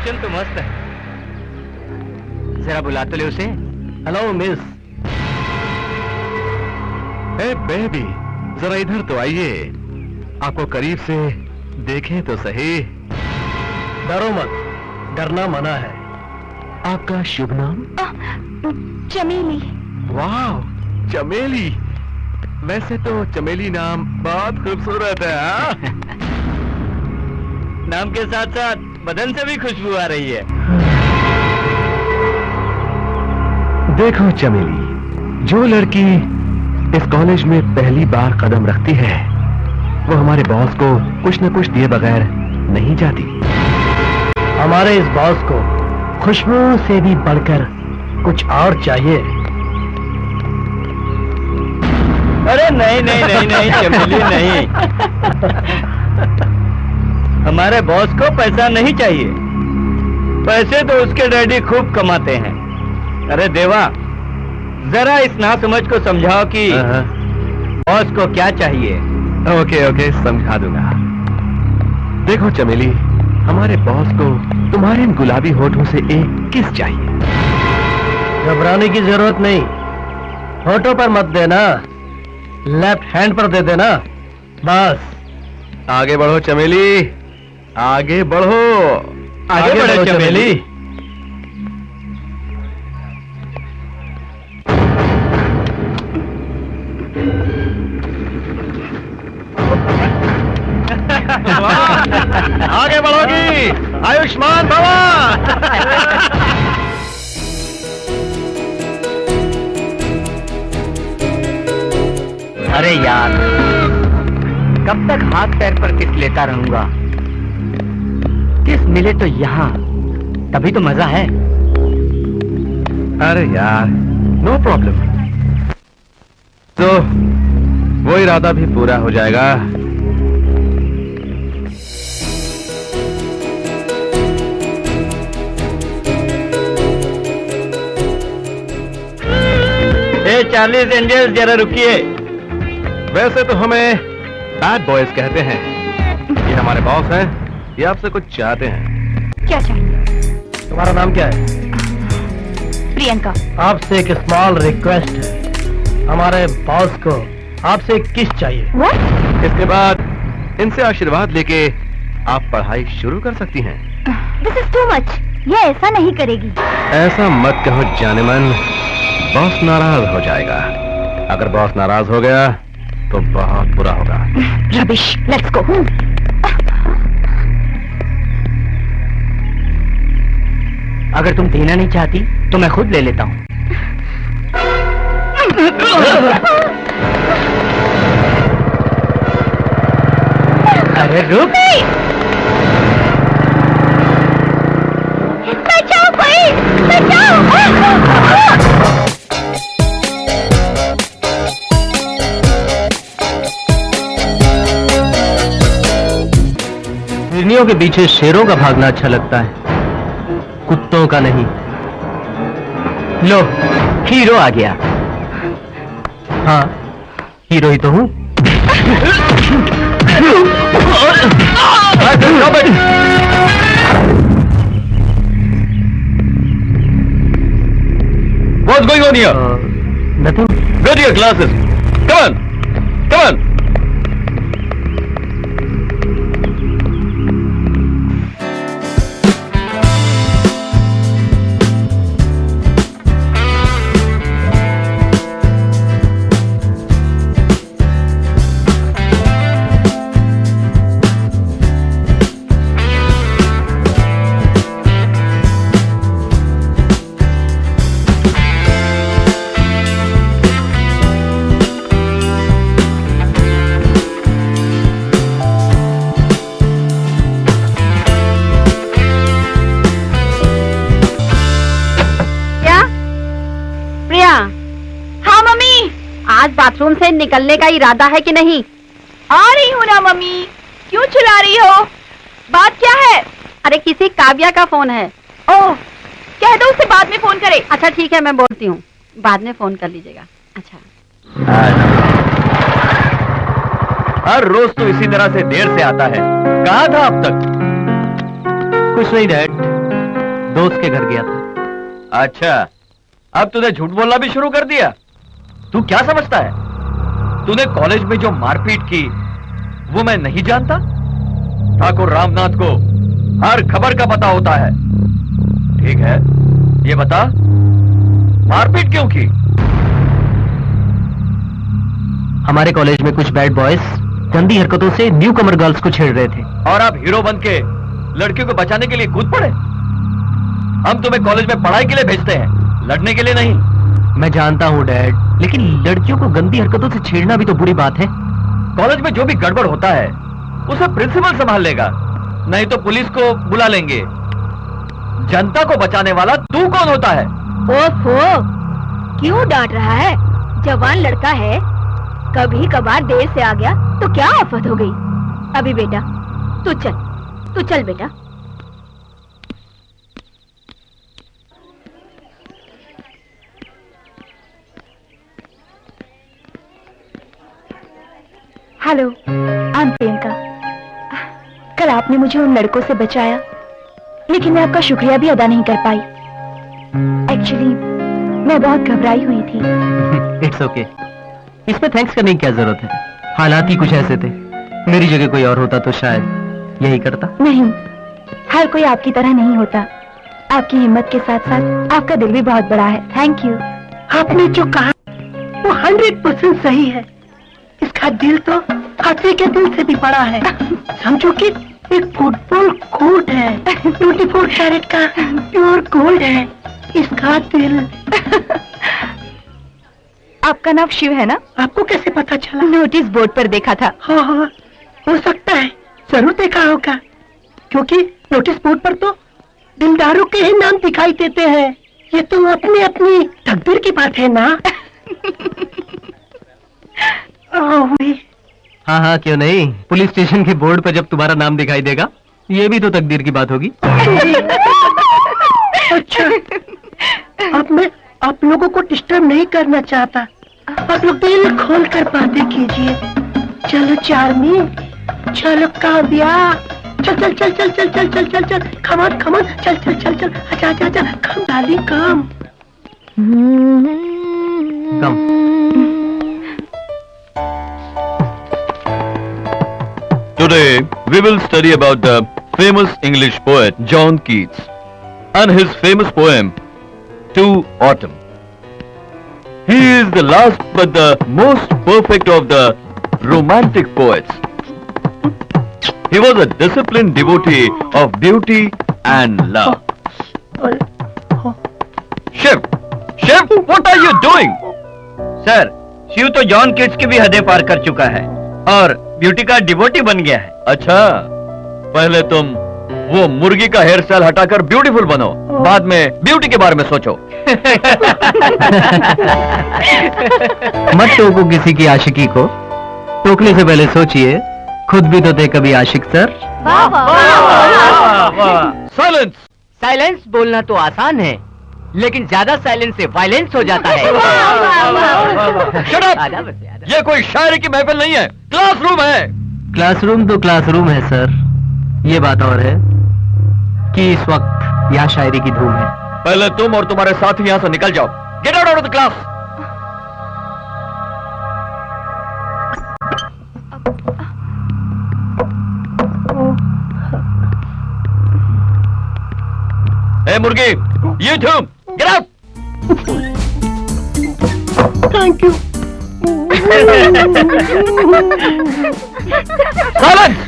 Kitchen तो मस्त है, जरा बुला तो ले उसे। Hello miss. ए बेबी, जरा इधर तो आइए, आपको करीब से देखें तो सही। डरो मत, डरना मना है। आपका शुभ नाम? चमेली। वाह, चमेली। वैसे तो चमेली नाम बहुत खूबसूरत है। हाँ? नाम के साथ साथ बदन से भी खुशबू आ रही है। देखो चमेली, जो लड़की इस कॉलेज में पहली बार कदम रखती है वो हमारे बॉस को कुछ न कुछ दिए बगैर नहीं जाती। हमारे इस बॉस को खुशबू से भी बढ़कर कुछ और चाहिए। अरे नहीं नहीं नहीं नहीं चमेली नहीं, हमारे बॉस को पैसा नहीं चाहिए, पैसे तो उसके डैडी खूब कमाते हैं। अरे देवा, जरा इस नासमझ को समझाओ कि बॉस को क्या चाहिए। ओके ओके, समझा दूंगा। देखो चमेली, हमारे बॉस को तुम्हारे इन गुलाबी होठों से एक किस चाहिए। घबराने की जरूरत नहीं, होठों पर मत देना, लेफ्ट हैंड पर दे देना बस। आगे बढ़ो चमेली, आगे बढ़ो, आगे बढ़ो चमेली। आगे बढ़ोगी, आयुष्मान भवा। अरे यार, कब तक हाथ पैर पर किस लेता रहूंगा? किस मिले तो यहाँ, तभी तो मजा है। अरे यार, नो प्रॉब्लम, तो वो इरादा भी पूरा हो जाएगा। ए चार्लीज एंजल्स, जरा रुकिए। वैसे तो हमें बैड बॉयज कहते हैं, ये हमारे बॉस हैं, ये आपसे कुछ चाहते हैं। क्या चाहिए? तुम्हारा नाम क्या है? प्रियंका। आपसे एक स्मॉल रिक्वेस्ट है, हमारे बॉस को आपसे एक किस चाहिए। What? इसके बाद इनसे आशीर्वाद लेके आप पढ़ाई शुरू कर सकती हैं। This is too much. ये ऐसा नहीं करेगी। ऐसा मत कहो जाने मन, बॉस नाराज हो जाएगा। अगर बॉस नाराज हो गया तो बहुत बुरा होगा। Rubbish. Let's go. अगर तुम देना नहीं चाहती तो मैं खुद ले लेता हूँ। अरे रुक, बचाओ भाई, बचाओ। हिरनियों के पीछे शेरों का भागना अच्छा लगता है, कुत्तों का नहीं। लो, हीरो आ गया। हाँ, हीरो ही तो हूँ। What's going on here? Nothing. Go to your classes. Come on. Come on. हाँ मम्मी, आज बाथरूम से निकलने का इरादा है कि नहीं? आ रही हूँ ना मम्मी, क्यों चिल्ला रही हो? बात क्या है? अरे किसी काव्या का फोन है। ओह, कह दो उसे बाद में फोन करे। अच्छा ठीक है, मैं बोलती हूँ, बाद में फोन कर लीजिएगा। अच्छा। हर रोज तो इसी तरह से देर से आता है, कहाँ था अब तक? कुछ नहीं डैड, दोस्त के घर गया था। अच्छा, अब तूने झूठ बोलना भी शुरू कर दिया। तू क्या समझता है? तूने कॉलेज में जो मारपीट की वो मैं नहीं जानता? ठाकुर रामनाथ को हर खबर का पता होता है। ठीक है, ये बता मारपीट क्यों की? हमारे कॉलेज में कुछ बैड बॉयज गंदी हरकतों से न्यू कमर गर्ल्स को छेड़ रहे थे। और आप हीरो बन के लड़कियों को बचाने के लिए कूद पड़े। हम तुम्हें कॉलेज में पढ़ाई के लिए भेजते हैं, लड़ने के लिए नहीं। मैं जानता हूँ डैड, लेकिन लड़कियों को गंदी हरकतों से छेड़ना भी तो बुरी बात है। कॉलेज में जो भी गड़बड़ होता है उसे प्रिंसिपल संभाल लेगा, नहीं तो पुलिस को बुला लेंगे। जनता को बचाने वाला तू कौन होता है? ओफो, क्यों डांट रहा है? जवान लड़का है, कभी कभार देर से आ गया तो क्या आफत हो गई। अभी बेटा तू चल बेटा। Hello, I am Priyanka. कल आपने मुझे उन लड़कों से बचाया, लेकिन मैं आपका शुक्रिया भी अदा नहीं कर पाई। एक्चुअली मैं बहुत घबराई हुई थी। इट्स ओके, इसमें थैंक्स करने की क्या जरूरत है? हालात ही कुछ ऐसे थे। मेरी जगह कोई और होता तो शायद यही करता। नहीं, हर कोई आपकी तरह नहीं होता। आपकी हिम्मत के साथ साथ आपका दिल भी बहुत बड़ा है। Thank you. आपने जो कहा वो 100% सही है। इसका दिल तो हाथी के दिल से भी बड़ा है। समझो कि एक फुटबॉल कोर्ट है, 24 कैरेट का प्योर गोल्ड है इसका दिल। आपका नाम शिव है ना? आपको कैसे पता चला? नोटिस बोर्ड पर देखा था। हाँ, हो सकता है, जरूर देखा होगा, क्योंकि नोटिस बोर्ड पर तो दिलदारों के ही नाम दिखाई देते हैं। ये तो अपनी अपनी तकदीर की बात है ना। हाँ हाँ, क्यों नहीं। पुलिस स्टेशन के बोर्ड पर जब तुम्हारा नाम दिखाई देगा, ये भी तो तकदीर की बात होगी। अच्छा, अब मैं आप लोगों को डिस्टर्ब नहीं करना चाहता। आप लोग दिल खोल कर बातें कीजिए। चलो चार्मी, चलो काव्या, चल चल चल चल चल चल चल चल चल, कमन कमन, चल चल चल चल, अच्छा अच्छा अच्छा, कम डाली कम। Today we will study about the famous English poet John Keats and his famous poem To Autumn. He is the last but the most perfect of the romantic poets. He was a disciplined devotee of beauty and love. Shiv, what are you doing? Sir, Shiv तो John kits की भी हदें पार कर चुका है और beauty का devotee बन गया है। अच्छा, पहले तुम वो मुर्गी का हेयर स्टाइल हटाकर ब्यूटीफुल बनो, बाद में ब्यूटी के बारे में सोचो। मत टोको किसी की आशिकी को, टोकने से पहले सोचिए, खुद भी तो थे कभी आशिक सर। साइलेंस। साइलेंस बोलना तो आसान है, लेकिन ज्यादा साइलेंस से वायलेंस हो जाता है। Shut up! ये कोई शायरी की महफिल नहीं है, क्लासरूम है। क्लासरूम तो क्लासरूम है सर, ये बात और है कि इस वक्त यहाँ शायरी की धूम है। पहले तुम और तुम्हारे साथी यहाँ से निकल जाओ। Get out of the class. ए मुर्गी, you too, get out! Thank you. Silence!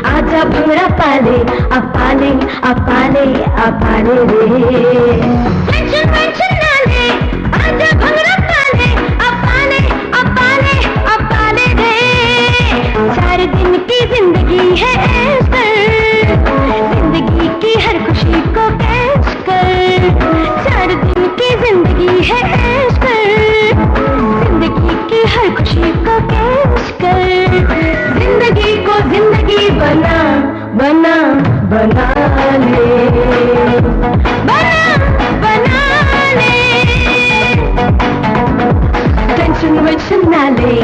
आजा भंगड़ा पाले, अपाले अपाले अपाले रे। टेंशन वेंशन ना ले, ना ले,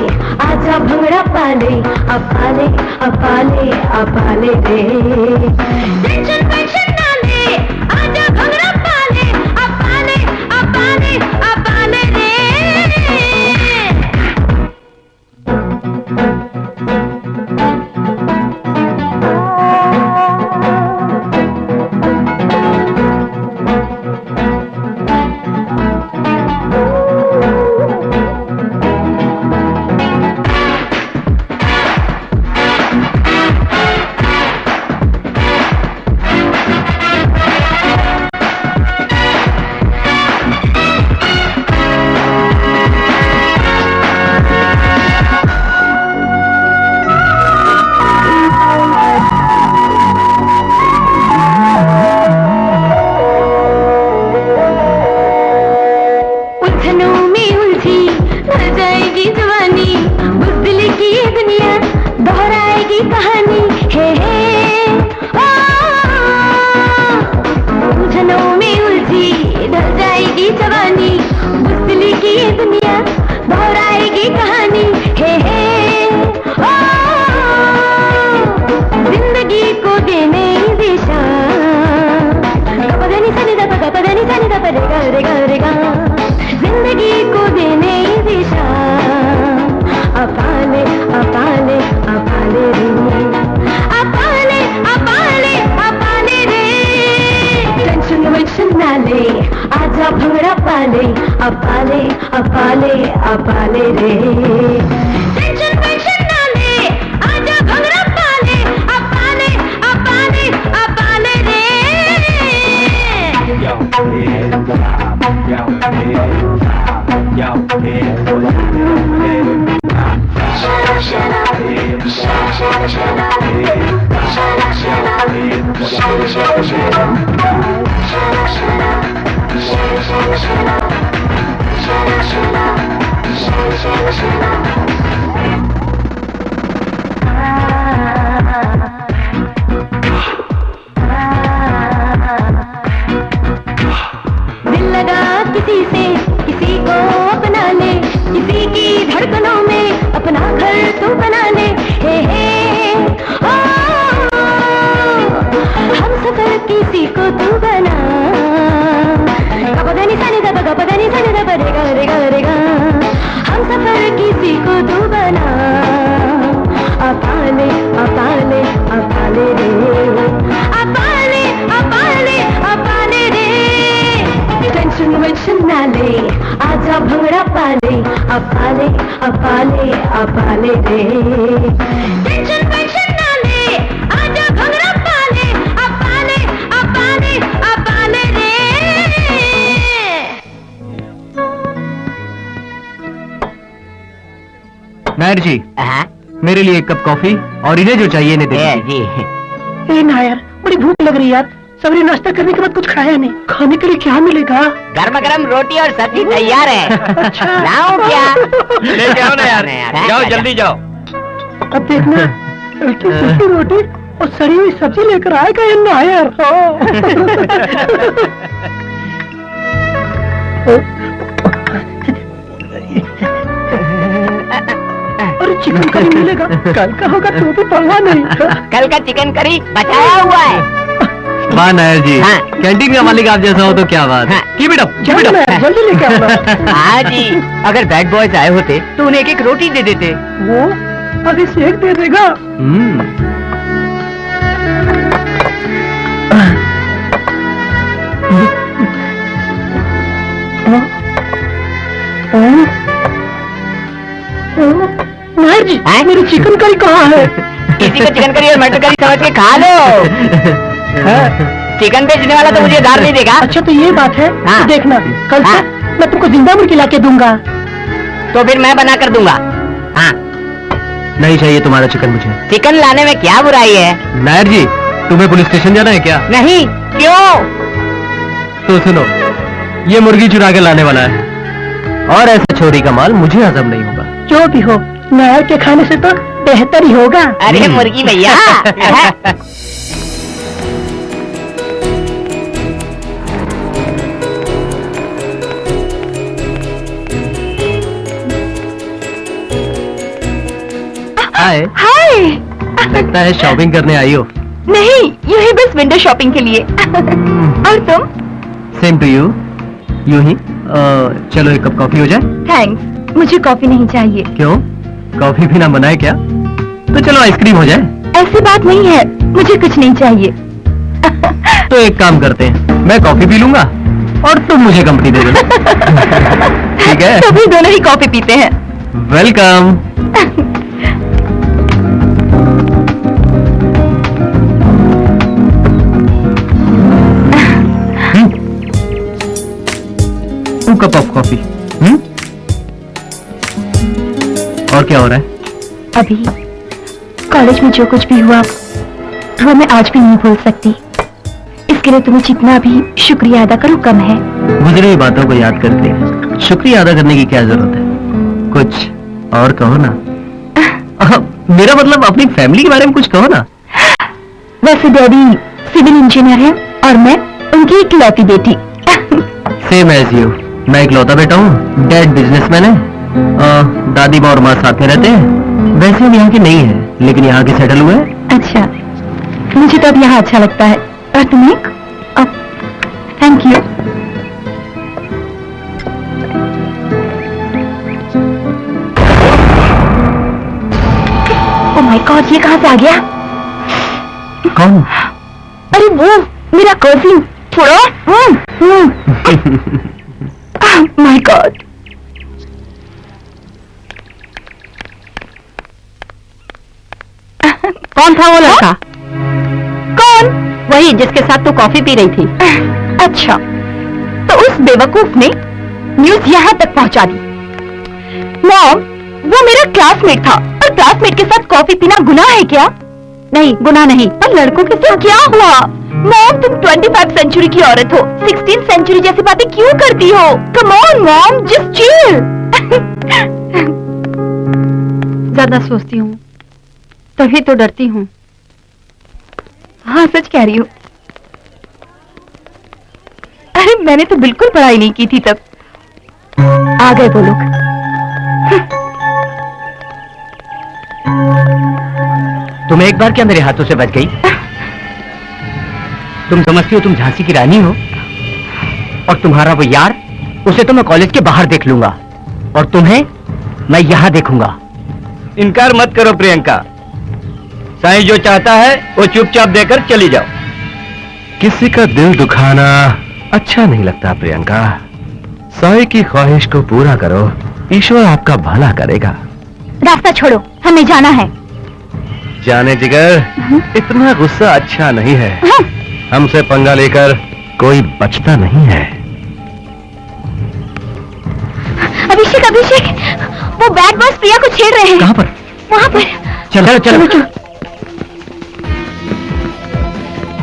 आजा भंगड़ा पाले, अपाले अपाले अपाले रे। टेंशन टेंशन ना ले, आजा भंगड़ा पाले, अपाले अपाले अपाले रे। जिंदगी को देने दिशा, अपाले अपाले अपाले रे, अपाले अपाले अपाले रे। टेंशन वेंशन ना ले, आजा भंगड़ा पाले, अपाले अपाले अपाले रे। टेंशन वेंशन ना ले, आजा भंगड़ा पाले, अपाले अपाले अपाले रे। दिल लगा किसी से, किसी को अपना ले, किसी की धड़कनों में अपना घर तू बना ले। हे ओ, हम सफर किसी को तू बना, गपदनी सनी दब गपदनी सनी दब रेगा रेगा रेगा। हम सफर किसी को तू बना, अपाले अपाले अपाले रे, अपाले अपाले अपाले रे। टेंशन वेंशन ना ले, आजा भंगड़ा पाले, अपाले अपाले अपाले रे। टेंशन वेंशन ना ले, आजा भंगड़ा पाले, अपाले अपाले अपाले रे। नायर जी, मेरे लिए एक कप कॉफी और इन्हें जो चाहिए इन्हें दे जी। ए नायर, बड़ी भूख लग रही है यार। सबने नाश्ता करने के बाद कुछ खाया नहीं, खाने के लिए क्या मिलेगा? गर्मा गर्म रोटी और सब्जी तैयार है। अच्छा। लाऊं क्या? लेके आओ ना यार, जाओ जल्दी जाओ। अब देखना, हल्की सूखी रोटी और सड़ी हुई सब्जी लेकर आएगा ये नायर। और चिकन करी मिलेगा, कल का होगा तो भी परवाह नहीं। कल का चिकन करी बचाया हुआ है। वाह नायर जी, हाँ। कैंटीन का मालिक आप जैसा हो तो क्या बात। हाँ। Keep it up, keep it चलो up। नायर, जल्दी लेके आओ। हाँ जी, अगर बैड बॉयज आए होते तो उन्हें एक एक रोटी दे देते। वो अभी सेक दे देगा। नायर जी, हैं? मेरी चिकन करी कहाँ है? किसी को चिकन करी और मटर करी समझ के खा लो। चिकन बेचने वाला तो मुझे उधार नहीं देगा। अच्छा तो ये बात है। हाँ। तो देखना, कल से हाँ। मैं तुमको जिंदा मुर्गी ला के दूंगा। तो फिर मैं बना कर दूंगा। हाँ, नहीं चाहिए तुम्हारा चिकन मुझे। चिकन लाने में क्या बुराई है? नायर जी, तुम्हें पुलिस स्टेशन जाना है क्या? नहीं, क्यों? तो सुनो, ये मुर्गी चुरा के लाने वाला है और ऐसा चोरी का माल मुझे हजम नहीं होगा। जो भी हो, नायर के खाने से तो बेहतर ही होगा। अरे मुर्गी भैया। हाय। हाय। लगता है शॉपिंग करने आई हो। नहीं, यही बस विंडो शॉपिंग के लिए। और तुम? Same to you. यूं ही। चलो एक कप कॉफी हो जाए। थैंक्स, मुझे कॉफी नहीं चाहिए। क्यों? कॉफी भी ना बनाए क्या? तो चलो आइसक्रीम हो जाए। ऐसी बात नहीं है, मुझे कुछ नहीं चाहिए। तो एक काम करते हैं, मैं कॉफी पी लूंगा और तुम मुझे कंपनी दे देना। ठीक है? तभी दोनों ही कॉफी पीते हैं। Welcome. Two cup of coffee. और क्या हो रहा है? अभी कॉलेज में जो कुछ भी हुआ वो मैं आज भी नहीं भूल सकती। इसके लिए तुम्हें जितना भी शुक्रिया अदा करो कम है। गुजरी हुई बातों को याद करके शुक्रिया अदा करने की क्या जरूरत है? कुछ और कहो ना। मेरा मतलब अपनी फैमिली के बारे में कुछ कहो ना। वैसे डैडी सिविल इंजीनियर है और मैं उनकी इकलौती बेटी। Same as you. मैं इकलौता बेटा हूँ, डैड बिजनेसमैन है, दादी माँ और माँ साथ में रहते हैं। वैसे हम यहाँ के नहीं है, लेकिन यहाँ के सेटल हुए हैं। अच्छा, मुझे तो अब यहाँ अच्छा लगता है। और तुम्हें? Thank you. Oh my God, ये कहाँ से आ गया? कौन? अरे वो मेरा कजिन। थोड़ा माय गॉड। कौन था वो लड़का? कौन? वही जिसके साथ तू कॉफी पी रही थी। अच्छा, तो उस बेवकूफ ने न्यूज यहाँ तक पहुँचा दी। मॉम, वो मेरा क्लासमेट था और क्लासमेट के साथ कॉफी पीना गुनाह है क्या? नहीं, गुनाह नहीं। पर लड़कों के साथ क्या हुआ? मॉम, तुम 25 सेंचुरी की औरत हो, 16 सेंचुरी जैसी बातें क्यों करती हो? Come on mom, just chill. ज्यादा सोचती हूँ तभी तो डरती हूँ। हाँ, सच कह रही हूँ। अरे मैंने तो बिल्कुल पढ़ाई नहीं की थी तब। आ गए वो लोग। तुम एक बार क्या मेरे हाथों से बच गई? तुम समझती हो तुम झांसी की रानी हो? और तुम्हारा वो यार, उसे तो मैं कॉलेज के बाहर देख लूंगा और तुम्हें मैं यहाँ देखूंगा। इनकार मत करो प्रियंका। साईं जो चाहता है वो चुपचाप देकर चली जाओ। किसी का दिल दुखाना अच्छा नहीं लगता प्रियंका। साईं की ख्वाहिश को पूरा करो, ईश्वर आपका भला करेगा। रास्ता छोड़ो, हमें जाना है। जाने जिगर, इतना गुस्सा अच्छा नहीं है। हमसे पंगा लेकर कोई बचता नहीं है। अभिषेक, अभिषेक, वो बैड बॉयज प्रिया को छेड़ रहे हैं। कहाँ पर? वहाँ पर। चलो चलो चलो।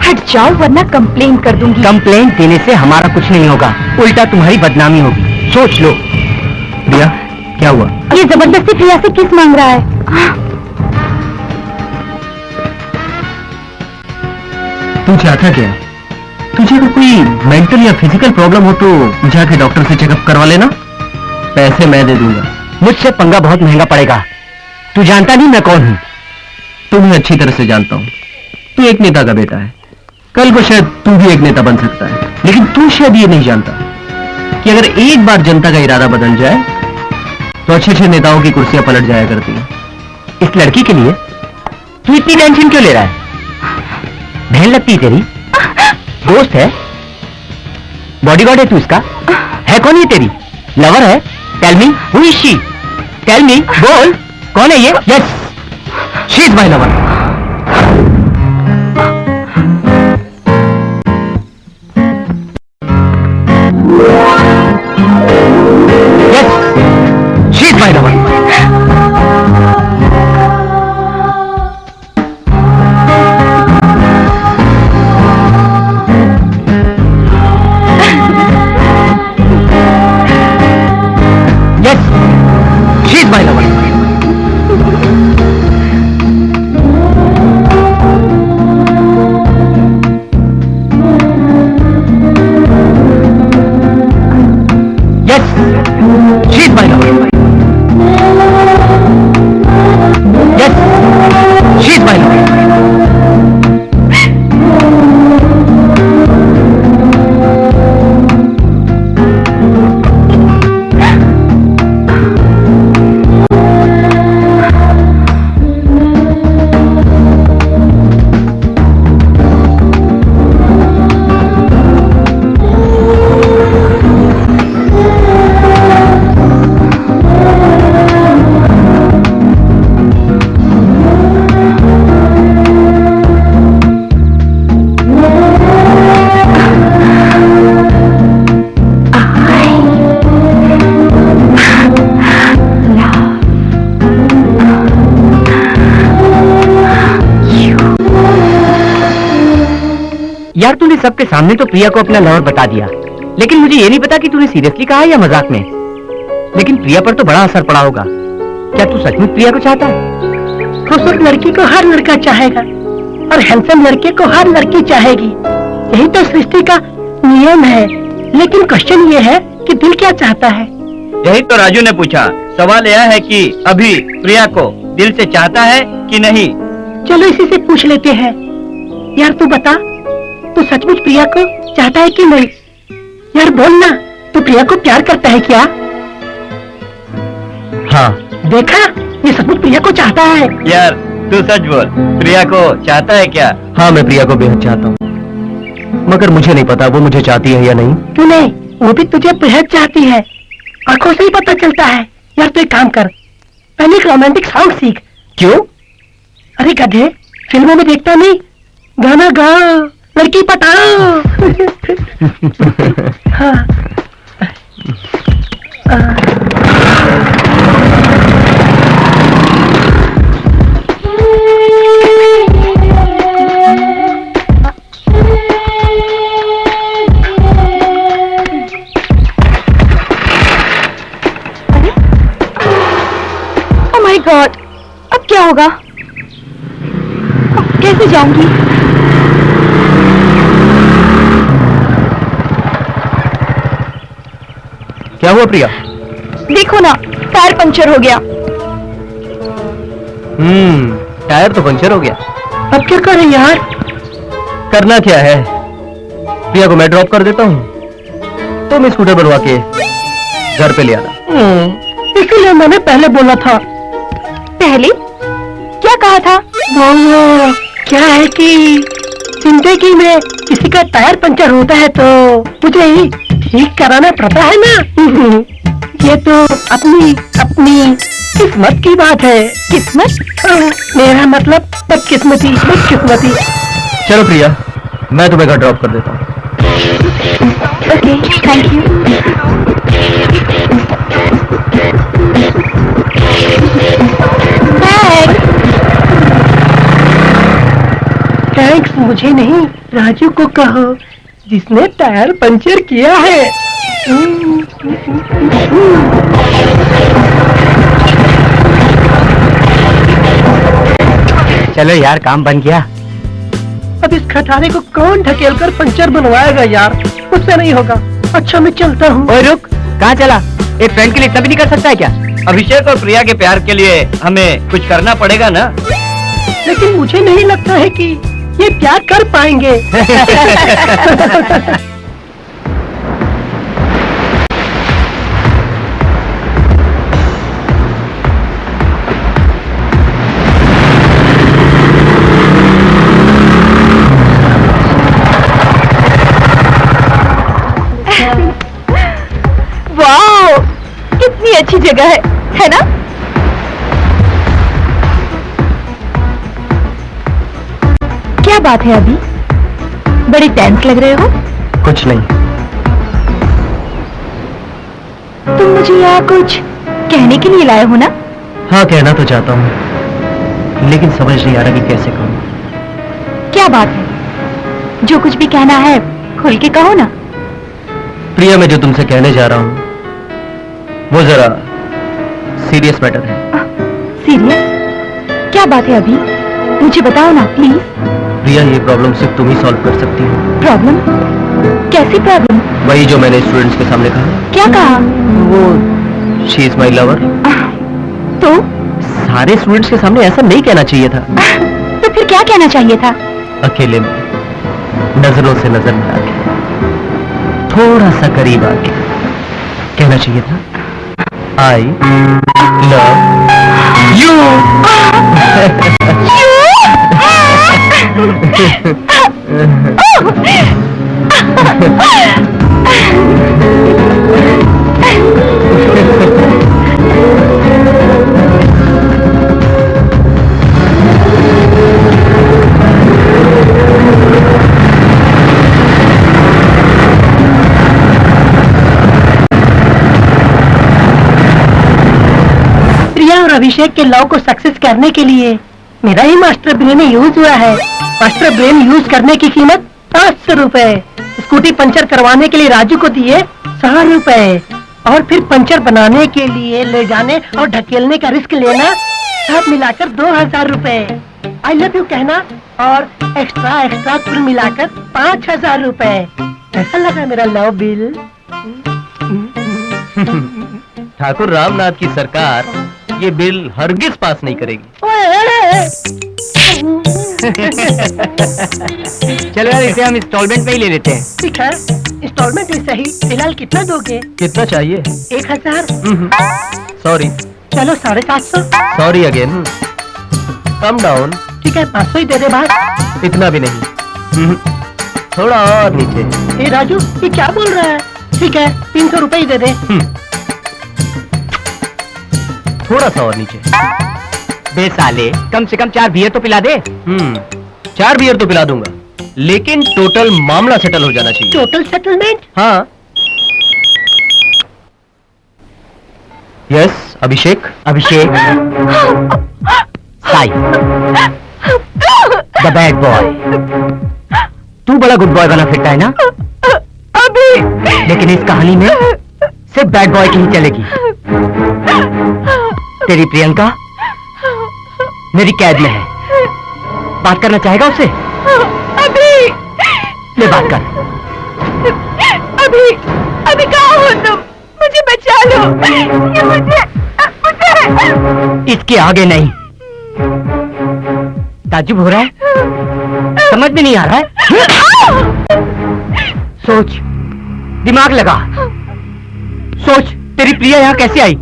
हट जाओ वरना कंप्लेन कर दूंगी। कंप्लेंट देने से हमारा कुछ नहीं होगा, उल्टा तुम्हारी बदनामी होगी। सोच लो। प्रिया, क्या हुआ? ये जबरदस्ती प्रिया से किस मांग रहा है? तू चाहता क्या? तुझे अगर कोई मेंटल या फिजिकल प्रॉब्लम हो तो जाके डॉक्टर से चेकअप करवा लेना। पैसे मैं दे दूंगा। मुझसे पंगा बहुत महंगा पड़ेगा। तू जानता नहीं मैं कौन हूँ। तुम्हें अच्छी तरह से जानता हूँ। तू एक नेता का बेटा है। कल को शायद तू भी एक नेता बन सकता है, लेकिन तू शायद ये नहीं जानता कि अगर एक बार जनता का इरादा बदल जाए तो अच्छे अच्छे नेताओं की कुर्सियां पलट जाया करती हैं। इस लड़की के लिए तू इतनी टेंशन क्यों ले रहा है? बहन लगती है तेरी, दोस्त है, बॉडीगार्ड है तू इसका। है कौन ये तेरी? लवर है? Tell me who is she? Tell me, बोल कौन है ये? Yes, she is my lover. Yes, she is my lover. यार तूने सबके सामने तो प्रिया को अपना लवर बता दिया, लेकिन मुझे ये नहीं पता कि तूने सीरियसली कहा या मजाक में। लेकिन प्रिया पर तो बड़ा असर पड़ा होगा। क्या तू सचमुच प्रिया को चाहता है? खूबसूरत लड़की को हर लड़का चाहेगा और हैंडसम लड़के को हर लड़की चाहेगी। यही तो सृष्टि का नियम है। लेकिन क्वेश्चन ये है कि दिल क्या चाहता है। यही तो राजू ने पूछा। सवाल यह है कि अभी प्रिया को दिल से चाहता है कि नहीं। चलो इसी से पूछ लेते हैं। यार तू बता, तू सचमुच प्रिया को चाहता है कि नहीं? यार बोल ना, तू प्रिया को प्यार करता है क्या? हाँ। देखा, ये सचमुच प्रिया को चाहता है। यार तू सच बोल, प्रिया को चाहता है क्या? हाँ, मैं प्रिया को बेहद चाहता हूँ, मगर मुझे नहीं पता वो मुझे चाहती है या नहीं। क्यों नहीं, वो भी तुझे बेहद चाहती है। आंखों से ही पता चलता है। यार तू एक काम कर, पहले एक रोमांटिक सॉन्ग सीख। क्यों? अरे गधे, फिल्मों में देखता नहीं, गाना गाओ, लड़की पटाओ। हाँ। ओह माय गॉड, अब क्या होगा? अब कैसे जाऊंगी? क्या हुआ प्रिया? देखो ना, टायर पंचर हो गया। टायर तो पंचर हो गया। अब क्या करें यार? करना क्या है, प्रिया को मैं ड्रॉप कर देता हूँ, तो मैं स्कूटर बनवा के घर पे ले आना। इसीलिए मैंने पहले बोला था। पहले क्या कहा था? वो क्या है कि जिंदगी में किसी का टायर पंचर होता है तो मुझे ही ठीक कराना पड़ता है ना। ये तो अपनी अपनी किस्मत की बात है। किस्मत? मेरा मतलब बदकिस्मती, बदकिस्मती। चलो प्रिया, मैं तुम्हें घर ड्रॉप कर देता हूँ। Okay, thank you. थैंक्स मुझे नहीं, राजू को कहो, जिसने टायर पंचर किया है। चलो यार, काम बन गया। अब इस खटारे को कौन ढकेल कर पंचर बनवाएगा यार? मुझसे नहीं होगा। अच्छा मैं चलता हूँ। ओए रुक, कहाँ चला? एक फ्रेंड के लिए इतना भी नहीं कर सकता है क्या? अभिषेक और प्रिया के प्यार के लिए हमें कुछ करना पड़ेगा ना। लेकिन मुझे नहीं लगता है कि ये प्यार कर पाएंगे। वाओ, कितनी अच्छी जगह है ना? क्या बात है अभी? बड़े टेंस लग रहे हो। कुछ नहीं। तुम मुझे यहाँ कुछ कहने के लिए लाए हो ना? हाँ, कहना तो चाहता हूँ, लेकिन समझ नहीं आ रहा कि कैसे कहूँ। क्या बात है? जो कुछ भी कहना है खुल के कहो ना। प्रिया, मैं जो तुमसे कहने जा रहा हूँ वो जरा सीरियस मैटर है। सीरियस? क्या बात है अभी? मुझे बताओ ना प्लीज। प्रिया, ये प्रॉब्लम सिर्फ तुम ही सॉल्व कर सकती हो। प्रॉब्लम? कैसी प्रॉब्लम? वही जो मैंने स्टूडेंट्स के सामने कहा। क्या कहा? वो शी इज माई लवर। तो सारे स्टूडेंट्स के सामने ऐसा नहीं कहना चाहिए था। तो फिर क्या कहना चाहिए था? अकेले में, नजरों से नजर मिला के, थोड़ा सा करीब आके कहना चाहिए था, आई लव यू। प्रिया और अभिषेक के लव को सक्सेस करने के लिए मेरा ही मास्टर ब्रेन यूज हुआ है। मास्टर ब्रेन यूज करने की कीमत 500 रुपए। स्कूटी पंचर करवाने के लिए राजू को दिए 100 रुपए, और फिर पंचर बनाने के लिए ले जाने और ढकेलने का रिस्क लेना, सब मिलाकर 2000 रुपए। आई लव यू कहना और एक्स्ट्रा एक्स्ट्रा कुल मिलाकर 5000 रुपए। कैसा लगा मेरा लव बिल? ठाकुर रामनाथ की सरकार ये बिल हरगिज पास नहीं करेगी। चलो यार, इसे हम इंस्टॉलमेंट में ही ले लेते हैं। ठीक है, इंस्टॉलमेंट ही सही। फिलहाल कितना दोगे? कितना चाहिए? 1000। सॉरी। चलो 750। Sorry again. Come down. ठीक है, 500 ही दे दे बात। इतना भी नहीं। थोड़ा और नीचे। ए राजू, ये क्या बोल रहा है? ठीक है, 300 रुपए ही दे दे। थोड़ा सा और नीचे। बे साले, कम से कम 4 बियर तो पिला दे। 4 बियर तो पिला दूंगा, लेकिन टोटल मामला सेटल हो जाना चाहिए। Total settlement? हाँ। Yes, Abhishek. Abhishek. Sai, the bad boy. तू बड़ा गुड बॉय बना फिरता है ना? अभी। लेकिन इस कहानी में सिर्फ बैड बॉय की ही चलेगी। तेरी प्रियंका मेरी कैद में है। बात करना चाहेगा उससे? अभी। ले बात कर। अभी कहाँ हो तुम? मुझे बचा लो। मुझे इसके आगे नहीं। ताज्जुब हो रहा है? समझ में नहीं आ रहा है? सोच, दिमाग लगा। सोच, तेरी प्रिया यहाँ कैसे आई?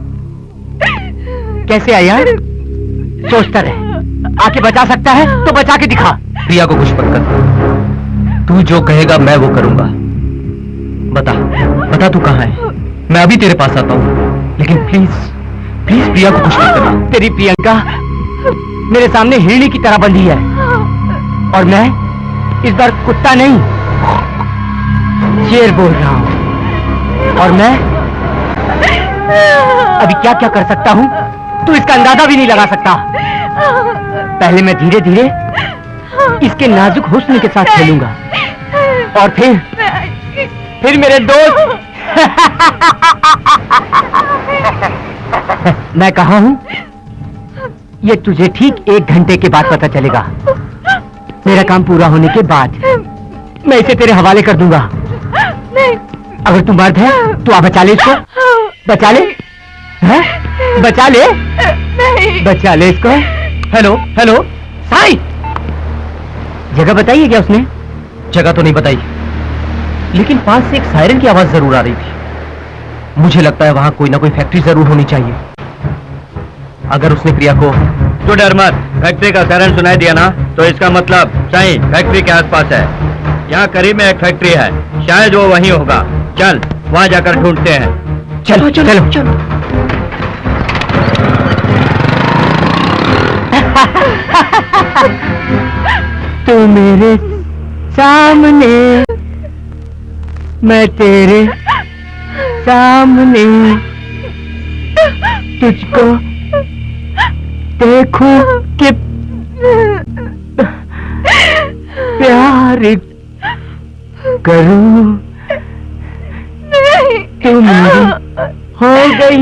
कैसे आई यार? सोचता रहे। आके बचा सकता है तो बचा के दिखा। प्रिया को कुछ मत कर। तू जो कहेगा मैं वो करूंगा। बता, बता तू कहाँ है? मैं अभी तेरे पास आता हूँ, लेकिन प्लीज प्लीज प्रिया को कुछ मत करना। तेरी प्रियंका मेरे सामने हिरणी की तरह बंधी है, और मैं इस बार कुत्ता नहीं शेर बोल रहा हूँ। और मैं अभी क्या क्या कर सकता हूँ तू इसका अंदाजा भी नहीं लगा सकता। पहले मैं धीरे धीरे इसके नाजुक हुस्न के साथ खेलूंगा, और फिर मेरे दोस्त मैं कहा हूं ये तुझे ठीक 1 घंटे के बाद पता चलेगा। मेरा काम पूरा होने के बाद मैं इसे तेरे हवाले कर दूंगा। अगर तू मर्द है तो आ बचा ले इसको। बचा ले, है? बचा ले, बचा ले इसको। हेलो हेलो साई, जगह बताई है क्या उसने? जगह तो नहीं बताई, लेकिन पास से एक सायरन की आवाज जरूर आ रही थी। मुझे लगता है वहां कोई ना कोई फैक्ट्री जरूर होनी चाहिए। अगर उसने प्रिया को... तू डर मत, फैक्ट्री का सायरन सुनाई दिया ना, तो इसका मतलब सही फैक्ट्री के आसपास है। यहाँ करीब में एक फैक्ट्री है, शायद वो वहीं होगा। चल वहाँ जाकर ढूंढते हैं। चलो चलो चलो। तू मेरे सामने, मैं तेरे सामने, तुझको देखूं कि प्यार करूं। तू मेरी हो गई,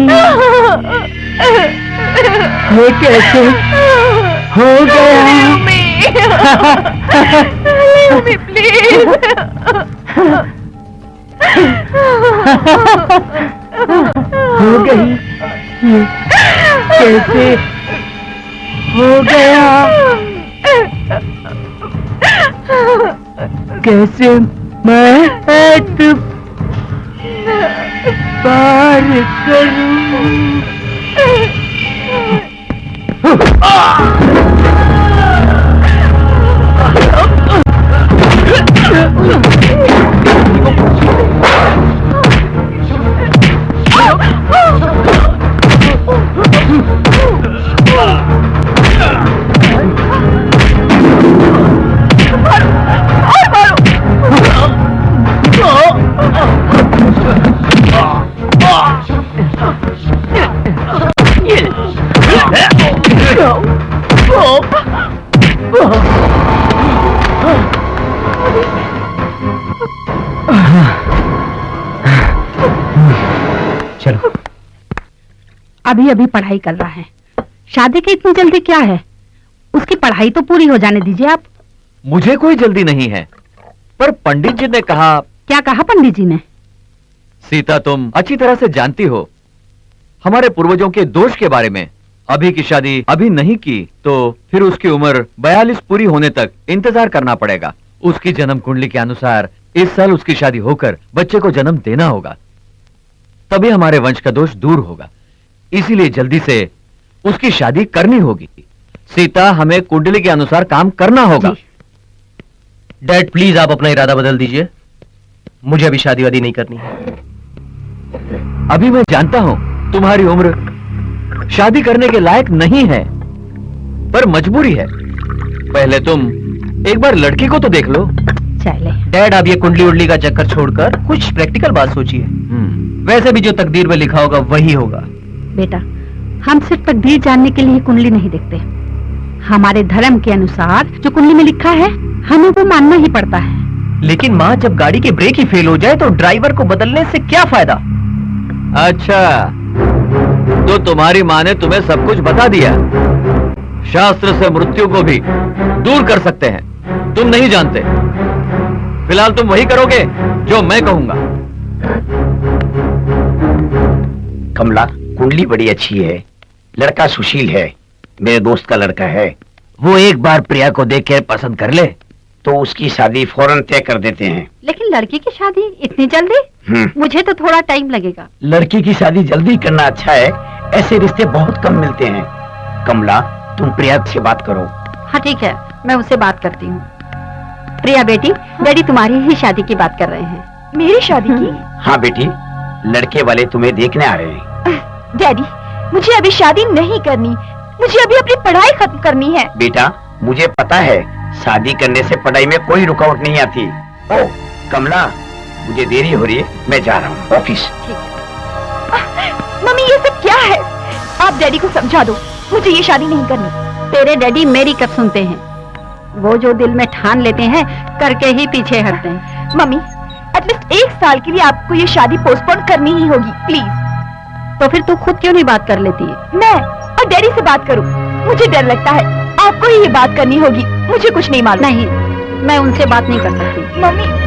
ये कैसे हो गया? प्लीज हो गई, ये कैसे हो गया? कैसे मैं पार करूं? अभी अभी पढ़ाई कर रहा है, शादी की इतनी जल्दी क्या है? उसकी पढ़ाई तो पूरी हो जाने दीजिए आप। मुझे कोई जल्दी नहीं है, पर पंडित जी ने कहा। क्या कहा पंडित जी ने? सीता, तुम अच्छी तरह से जानती हो हमारे पूर्वजों के दोष के बारे में। अभी की शादी अभी नहीं की तो फिर उसकी उम्र 42 पूरी होने तक इंतजार करना पड़ेगा। उसकी जन्म कुंडली के अनुसार इस साल उसकी शादी होकर बच्चे को जन्म देना होगा, तभी हमारे वंश का दोष दूर होगा। इसीलिए जल्दी से उसकी शादी करनी होगी। सीता, हमें कुंडली के अनुसार काम करना होगा। डैड प्लीज आप अपना इरादा बदल दीजिए, मुझे अभी शादी वादी नहीं करनी है। अभी मैं जानता हूं तुम्हारी उम्र शादी करने के लायक नहीं है, पर मजबूरी है। पहले तुम एक बार लड़की को तो देख लो। चले डैड, आप ये कुंडली उंडली का चक्कर छोड़कर कुछ प्रैक्टिकल बात सोचिए। वैसे भी जो तकदीर में लिखा होगा वही होगा। बेटा, हम सिर्फ तकदीर जानने के लिए कुंडली नहीं देखते। हमारे धर्म के अनुसार जो कुंडली में लिखा है हमें वो मानना ही पड़ता है। लेकिन माँ, जब गाड़ी के ब्रेक ही फेल हो जाए तो ड्राइवर को बदलने से क्या फायदा? अच्छा, तो तुम्हारी माँ ने तुम्हें सब कुछ बता दिया। शास्त्र से मृत्यु को भी दूर कर सकते हैं, तुम नहीं जानते। फिलहाल तुम वही करोगे जो मैं कहूंगा। कमला, कुंडली बड़ी अच्छी है, लड़का सुशील है, मेरे दोस्त का लड़का है। वो एक बार प्रिया को देखकर पसंद कर ले तो उसकी शादी फौरन तय कर देते हैं। लेकिन लड़की की शादी इतनी जल्दी? मुझे तो थोड़ा टाइम लगेगा। लड़की की शादी जल्दी करना अच्छा है, ऐसे रिश्ते बहुत कम मिलते हैं। कमला, तुम प्रिया से बात करो। हाँ ठीक है, मैं उससे बात करती हूँ। प्रिया बेटी, डैडी तुम्हारी ही शादी की बात कर रहे हैं। मेरी शादी की? हाँ बेटी, लड़के वाले तुम्हें देखने आ रहे हैं। डैडी, मुझे अभी शादी नहीं करनी, मुझे अभी अपनी पढ़ाई खत्म करनी है। बेटा, मुझे पता है शादी करने से पढ़ाई में कोई रुकावट नहीं आती। ओ कमला, मुझे देरी हो रही है, मैं जा रहा हूँ ऑफिस। मम्मी, ये सब क्या है? आप डैडी को समझा दो, मुझे ये शादी नहीं करनी। तेरे डैडी मेरी कब सुनते हैं? वो जो दिल में ठान लेते हैं करके ही पीछे हटते हैं। मम्मी, एटलीस्ट एक साल के लिए आपको ये शादी पोस्टपोन करनी ही होगी, प्लीज। तो फिर तू खुद क्यों नहीं बात कर लेती है? मैं और डैडी से बात करूं? मुझे डर लगता है, आपको ही ये बात करनी होगी, मुझे कुछ नहीं मालूम। नहीं, मैं उनसे बात नहीं कर सकती। मम्मी,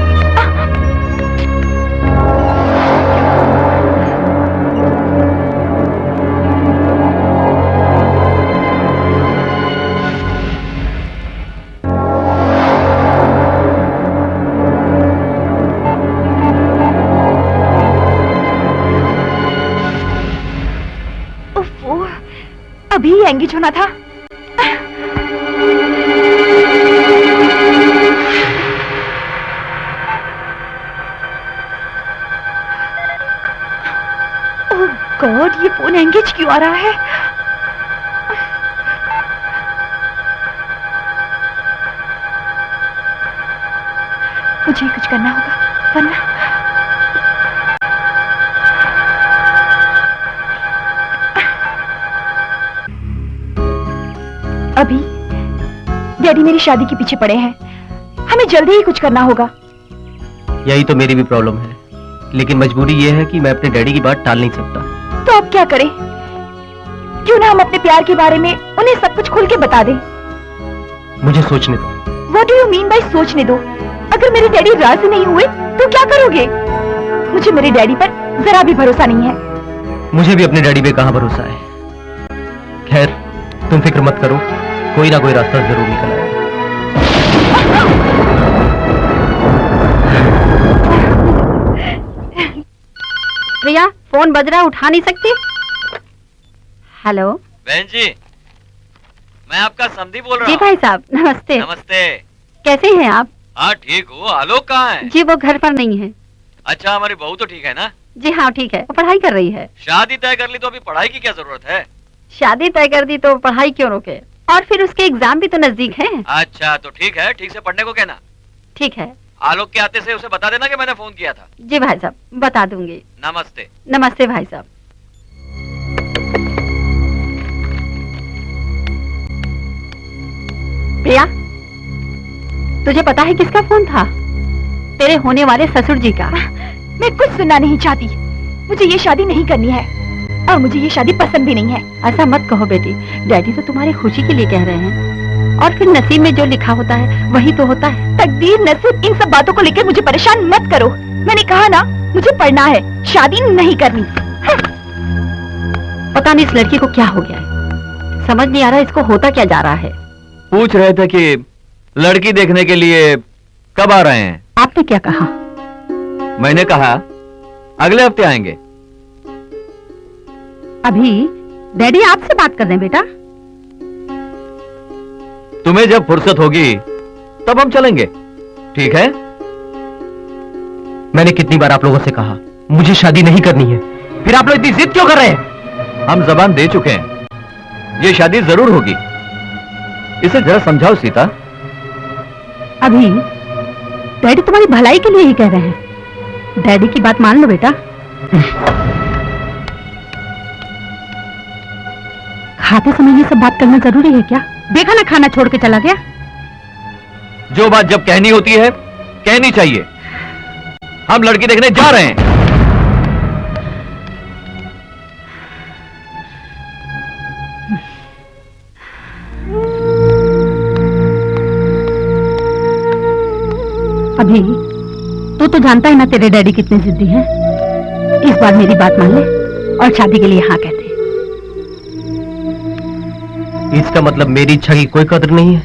अभी एंगेज होना था। ओह गॉड, ये फोन एंगेज क्यों आ रहा है? मुझे कुछ करना होगा वरना। अभी डैडी मेरी शादी के पीछे पड़े हैं, हमें जल्दी ही कुछ करना होगा। यही तो मेरी भी प्रॉब्लम है, लेकिन मजबूरी ये है कि मैं अपने डैडी की बात टाल नहीं सकता। तो अब क्या करें? क्यों ना हम अपने प्यार के बारे में उन्हें सब कुछ खुल के बता दें। मुझे सोचने दो। What do you mean by सोचने दो? अगर मेरे डैडी राजी नहीं हुए तो क्या करोगे? मुझे मेरे डैडी पर जरा भी भरोसा नहीं है। मुझे भी अपने डैडी पे कहाँ भरोसा है। खैर, तुम फिक्र मत करो, कोई ना कोई रास्ता जरूर निकल आएगा। प्रिया, फोन बज रहा, उठा नहीं सकती? हेलो बहन जी, मैं आपका समधी बोल रहा जी हूँ। भाई साहब, नमस्ते। नमस्ते। कैसे हैं आप? हाँ ठीक हूँ। आलोक कहाँ है? जी वो घर पर नहीं है। अच्छा, हमारी बहू तो ठीक है ना? जी हाँ ठीक है, वो पढ़ाई कर रही है। शादी तय कर ली तो अभी पढ़ाई की क्या जरूरत है? शादी तय कर दी तो पढ़ाई क्यों रोके? और फिर उसके एग्जाम भी तो नजदीक हैं। अच्छा तो ठीक है, ठीक से पढ़ने को कहना। ठीक है। आलोक के आते से उसे बता देना कि मैंने फोन किया था। जी भाई साहब, बता दूंगी। नमस्ते। नमस्ते भाई साहब। प्रिया, तुझे पता है किसका फोन था? तेरे होने वाले ससुर जी का। मैं कुछ सुनना नहीं चाहती, मुझे ये शादी नहीं करनी है। और मुझे ये शादी पसंद भी नहीं है। ऐसा मत कहो बेटी, डैडी तो तुम्हारी खुशी के लिए कह रहे हैं, और फिर नसीब में जो लिखा होता है वही तो होता है। तकदीर, नसीब, इन सब बातों को लेकर मुझे परेशान मत करो। मैंने कहा ना, मुझे पढ़ना है, शादी नहीं करनी। पता नहीं इस लड़की को क्या हो गया है, समझ नहीं आ रहा इसको होता क्या जा रहा है। पूछ रहे थे कि लड़की देखने के लिए कब आ रहे हैं। आपने क्या कहा? मैंने कहा अगले हफ्ते आएंगे। अभी डैडी आपसे बात कर रहे हैं बेटा। तुम्हें जब फुर्सत होगी तब हम चलेंगे, ठीक है? मैंने कितनी बार आप लोगों से कहा मुझे शादी नहीं करनी है, फिर आप लोग इतनी जिद क्यों कर रहे हैं? हम जबान दे चुके हैं, ये शादी जरूर होगी। इसे जरा समझाओ सीता। अभी डैडी तुम्हारी भलाई के लिए ही कह रहे हैं, डैडी की बात मान लो बेटा। खाते समय ये सब बात करना जरूरी है क्या? देखा ना खाना छोड़ के चला गया। जो बात जब कहनी होती है कहनी चाहिए। हम लड़की देखने जा रहे हैं। अभी तो जानता है ना तेरे डैडी कितने जिद्दी हैं। इस बार मेरी बात मान ले और शादी के लिए हाँ कहते। इसका मतलब मेरी इच्छा की कोई कदर नहीं है?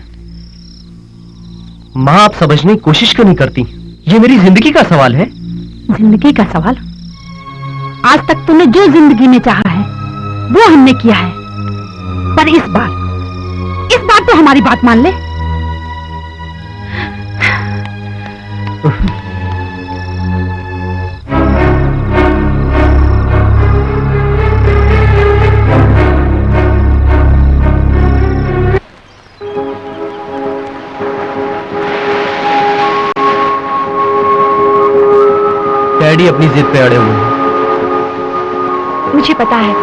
माँ, आप समझने की कोशिश क्यों नहीं करती? ये मेरी जिंदगी का सवाल है। जिंदगी का सवाल? आज तक तूने जो जिंदगी में चाहा है वो हमने किया है, पर इस बार तो हमारी बात मान ले। डैडी अपनी जिद पे अड़े हुए हैं। मुझे पता है,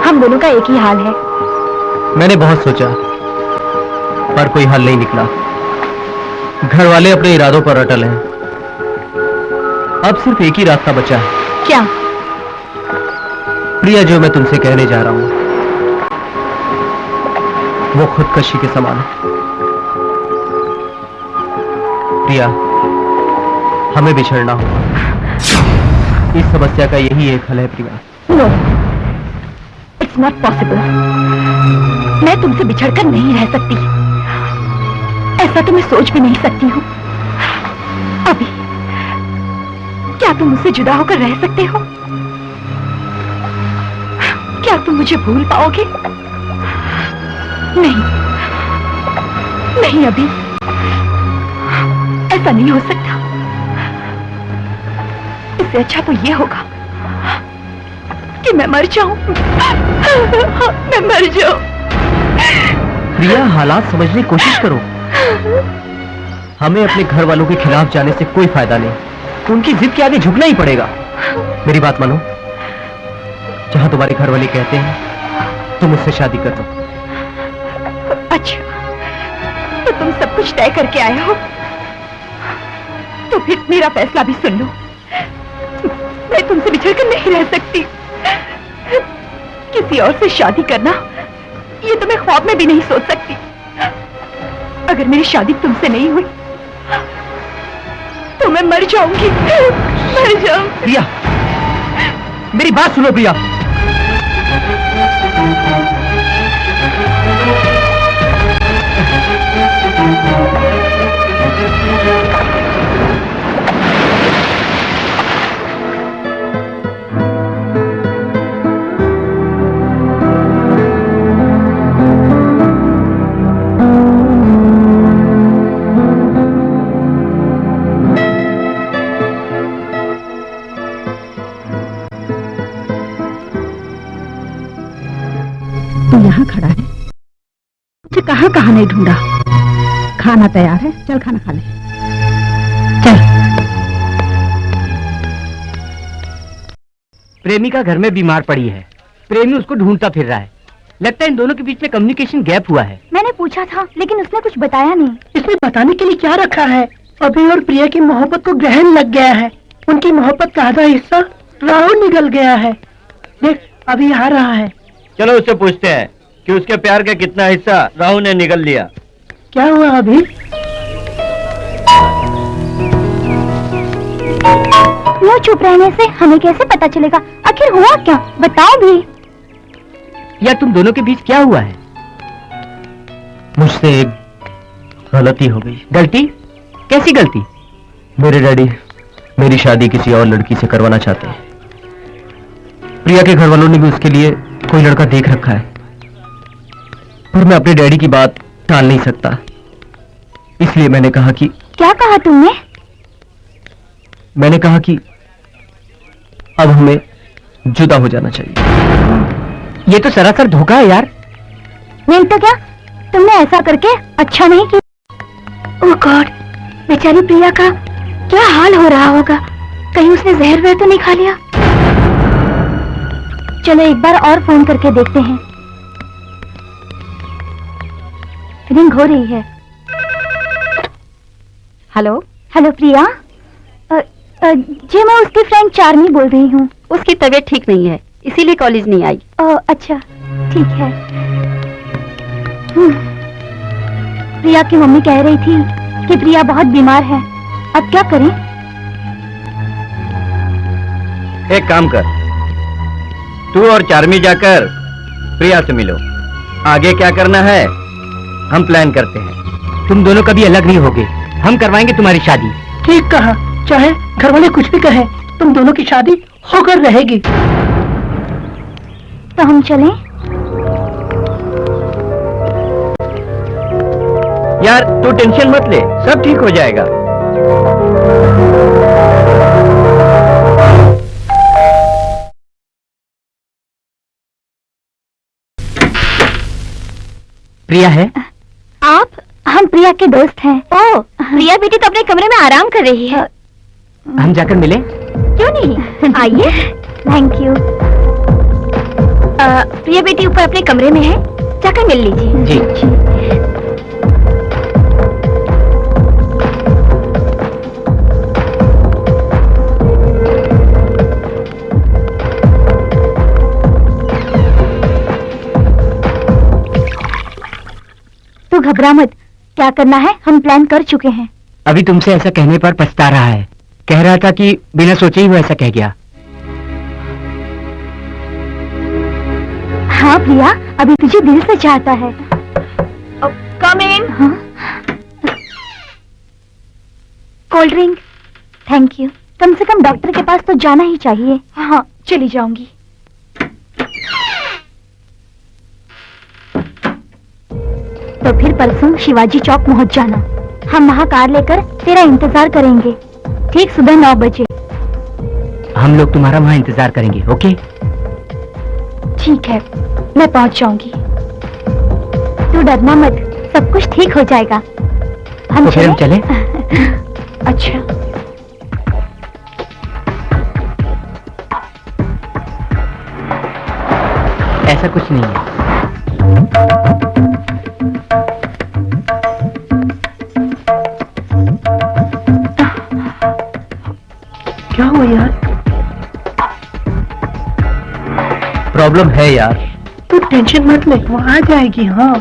हम दोनों का एक ही हाल है। मैंने बहुत सोचा पर कोई हल नहीं निकला। घर वाले अपने इरादों पर अटल हैं। अब सिर्फ एक ही रास्ता बचा है। क्या? प्रिया, जो मैं तुमसे कहने जा रहा हूं वो खुदकशी के समान है। प्रिया, हमें बिछड़ना होगा। इस समस्या का यही एक हल है Priya. No, it's not possible. मैं तुमसे बिछड़कर नहीं रह सकती, ऐसा तो मैं सोच भी नहीं सकती हूँ। अभी क्या तुम मुझसे जुदा होकर रह सकते हो? क्या तुम मुझे भूल पाओगे? नहीं नहीं, अभी ऐसा नहीं हो सकता। इससे अच्छा तो ये होगा कि मैं मर जाऊं। मैं मर जाऊं। प्रिया, हालात समझने की कोशिश करो। हमें अपने घर वालों के खिलाफ जाने से कोई फायदा नहीं। उनकी जिद के आगे झुकना ही पड़ेगा। मेरी बात मानो, जहां तुम्हारे घर वाले कहते हैं तुम मुझसे शादी कर दो। अच्छा, तो तुम सब कुछ तय करके आए हो, तो फिर मेरा फैसला भी सुन लो। मैं तुमसे बिछड़कर नहीं रह सकती। किसी और से शादी करना, ये तो मैं ख्वाब में भी नहीं सोच सकती। अगर मेरी शादी तुमसे नहीं हुई तो मैं मर जाऊंगी। मर जाऊंगी। प्रिया, मेरी बात सुनो प्रिया। तू यहाँ खड़ा है, मुझे कहाँ कहाँ नहीं ढूंढा। खाना तैयार है, चल खाना खा ले। चल। प्रेमिका घर में बीमार पड़ी है, प्रेमी उसको ढूंढता फिर रहा है। लगता है इन दोनों के बीच में कम्युनिकेशन गैप हुआ है। मैंने पूछा था लेकिन उसने कुछ बताया नहीं। इसमें बताने के लिए क्या रखा है? अभी और प्रिया की मोहब्बत को ग्रहण लग गया है। उनकी मोहब्बत का आधा हिस्सा राहु निकल गया है। देख, अभी आ रहा है। चलो उससे पूछते हैं कि उसके प्यार का कितना हिस्सा राहु ने निगल लिया। क्या हुआ अभी? यूं चुप रहने से हमें कैसे पता चलेगा आखिर हुआ क्या, बताओ भी। या तुम दोनों के बीच क्या हुआ है? मुझसे एक गलती हो गई। गलती? कैसी गलती? मेरे डैडी मेरी शादी किसी और लड़की से करवाना चाहते हैं। प्रिया के घर वालों ने भी उसके लिए कोई लड़का देख रखा है, पर मैं अपने डैडी की बात टाल नहीं सकता। इसलिए मैंने कहा कि क्या कहा तुमने? मैंने कहा कि अब हमें जुदा हो जाना चाहिए। ये तो सरासर धोखा है यार। नहीं तो क्या, तुमने ऐसा करके अच्छा नहीं किया। ओह गॉड, बेचारी प्रिया का क्या हाल हो रहा होगा। कहीं उसने जहर वहर तो नहीं खा लिया। चलो एक बार और फोन करके देखते हैं। रिंग हो रही है। हेलो हेलो प्रिया। जी मैं उसकी फ्रेंड चार्मी बोल रही हूँ। उसकी तबीयत ठीक नहीं है इसीलिए कॉलेज नहीं आई। अच्छा ठीक है। प्रिया की मम्मी कह रही थी कि प्रिया बहुत बीमार है, अब क्या करें? एक काम कर, तू और चार्मी जाकर प्रिया से मिलो। आगे क्या करना है हम प्लान करते हैं। तुम दोनों कभी अलग नहीं होगे, हम करवाएंगे तुम्हारी शादी। ठीक कहा, चाहे घर वाले कुछ भी कहें, तुम दोनों की शादी होकर रहेगी। तो हम चलें? यार तू टेंशन मत ले, सब ठीक हो जाएगा। प्रिया है? आप? हम प्रिया के दोस्त हैं। ओह, प्रिया बेटी तो अपने कमरे में आराम कर रही है। हम जाकर मिले? क्यों नहीं, आइए। Thank you. प्रिया बेटी ऊपर अपने कमरे में है, जाकर मिल लीजिए। जी। तू घबरा मत, क्या करना है हम प्लान कर चुके हैं। अभी तुमसे ऐसा कहने पर पछता रहा है। कह रहा था कि बिना सोचे ही वो ऐसा कह गया। हाँ प्रिया, अभी तुझे दिल से चाहता है। Come in. हाँ? Cold drink. Thank you. कम से कम डॉक्टर के पास तो जाना ही चाहिए। हाँ चली जाऊंगी। तो फिर परसों शिवाजी चौक पहुंच जाना। हम वहाँ कार लेकर तेरा इंतजार करेंगे, ठीक सुबह 9 बजे। हम लोग तुम्हारा वहाँ इंतजार करेंगे, ओके? ठीक है, मैं पहुंच जाऊंगी। तू डरना मत, सब कुछ ठीक हो जाएगा। तो फिर हम चलें? अच्छा। ऐसा कुछ नहीं है। क्या हुआ यार? प्रॉब्लम है यार। तू टेंशन मत ले, वो आ जाएगी। हाँ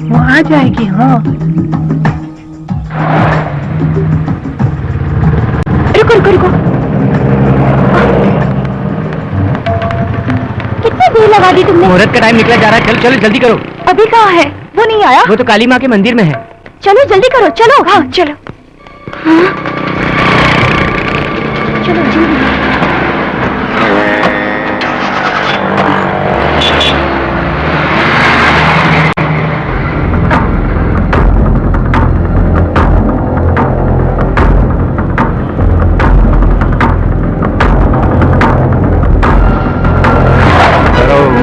वो आ जाएगी। हाँ रुको रुको रुको, कितनी देर लगा दी तुमने? मुहूर्त का टाइम निकला जा रहा है, चलो चलो जल्दी करो। अभी कहाँ है? वो नहीं आया। वो तो काली माँ के मंदिर में है। चलो जल्दी करो, चलो। हाँ चलो। हाँ? चलो जल्दी।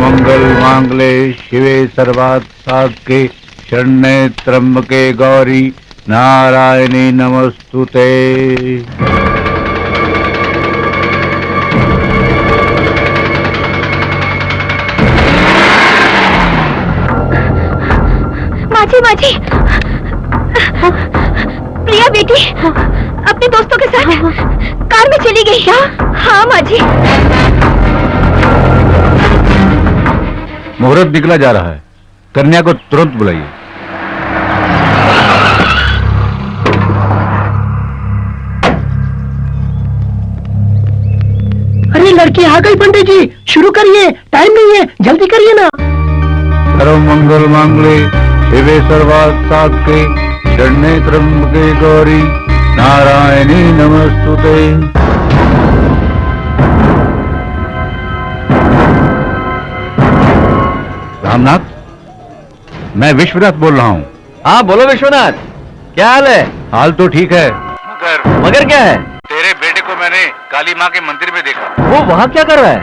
मंगल मांगले शिवे सर्वार्थ साधके शरण्ये त्र्यंबके गौरी नारायणी नमस्तुते। माझी माझी प्रिया बेटी अपने दोस्तों के साथ कार में चली गई। क्या? हाँ माझी। मुहूर्त निकला जा रहा है, कन्या को तुरंत बुलाइए। अरे लड़की आ गई पंडित जी, शुरू करिए, टाइम नहीं है, जल्दी करिए ना। सर्व मंगल मांगले शिवे सर्वार्थ साधके शरण्ये त्र्यंबके गौरी नारायणी नमस्तुते। रामनाथ, मैं विश्वनाथ बोल रहा हूँ। हाँ बोलो विश्वनाथ, क्या हाल है? हाल तो ठीक है, मगर क्या है? तेरे बेटे को मैंने काली माँ के मंदिर में देखा। वो वहाँ क्या कर रहा है?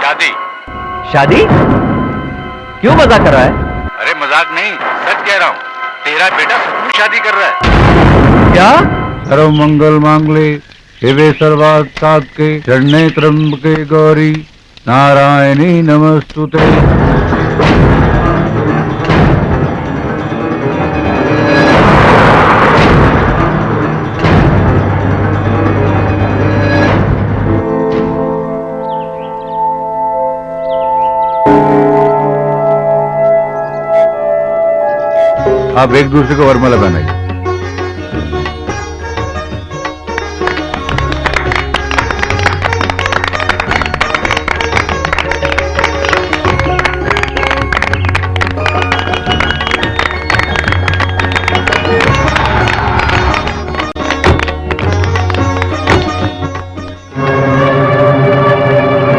शादी। शादी? क्यों मजाक कर रहा है? अरे मजाक नहीं, सच कह रहा हूँ, तेरा बेटा सचमुच शादी कर रहा है। क्या? सर्व मंगल मांगले शिवे सर्वार्थ साधके शरण्ये त्र्यंबके गौरी नारायणी नमस्तुते। आप एक दूसरे को वरमाला पहनाइए।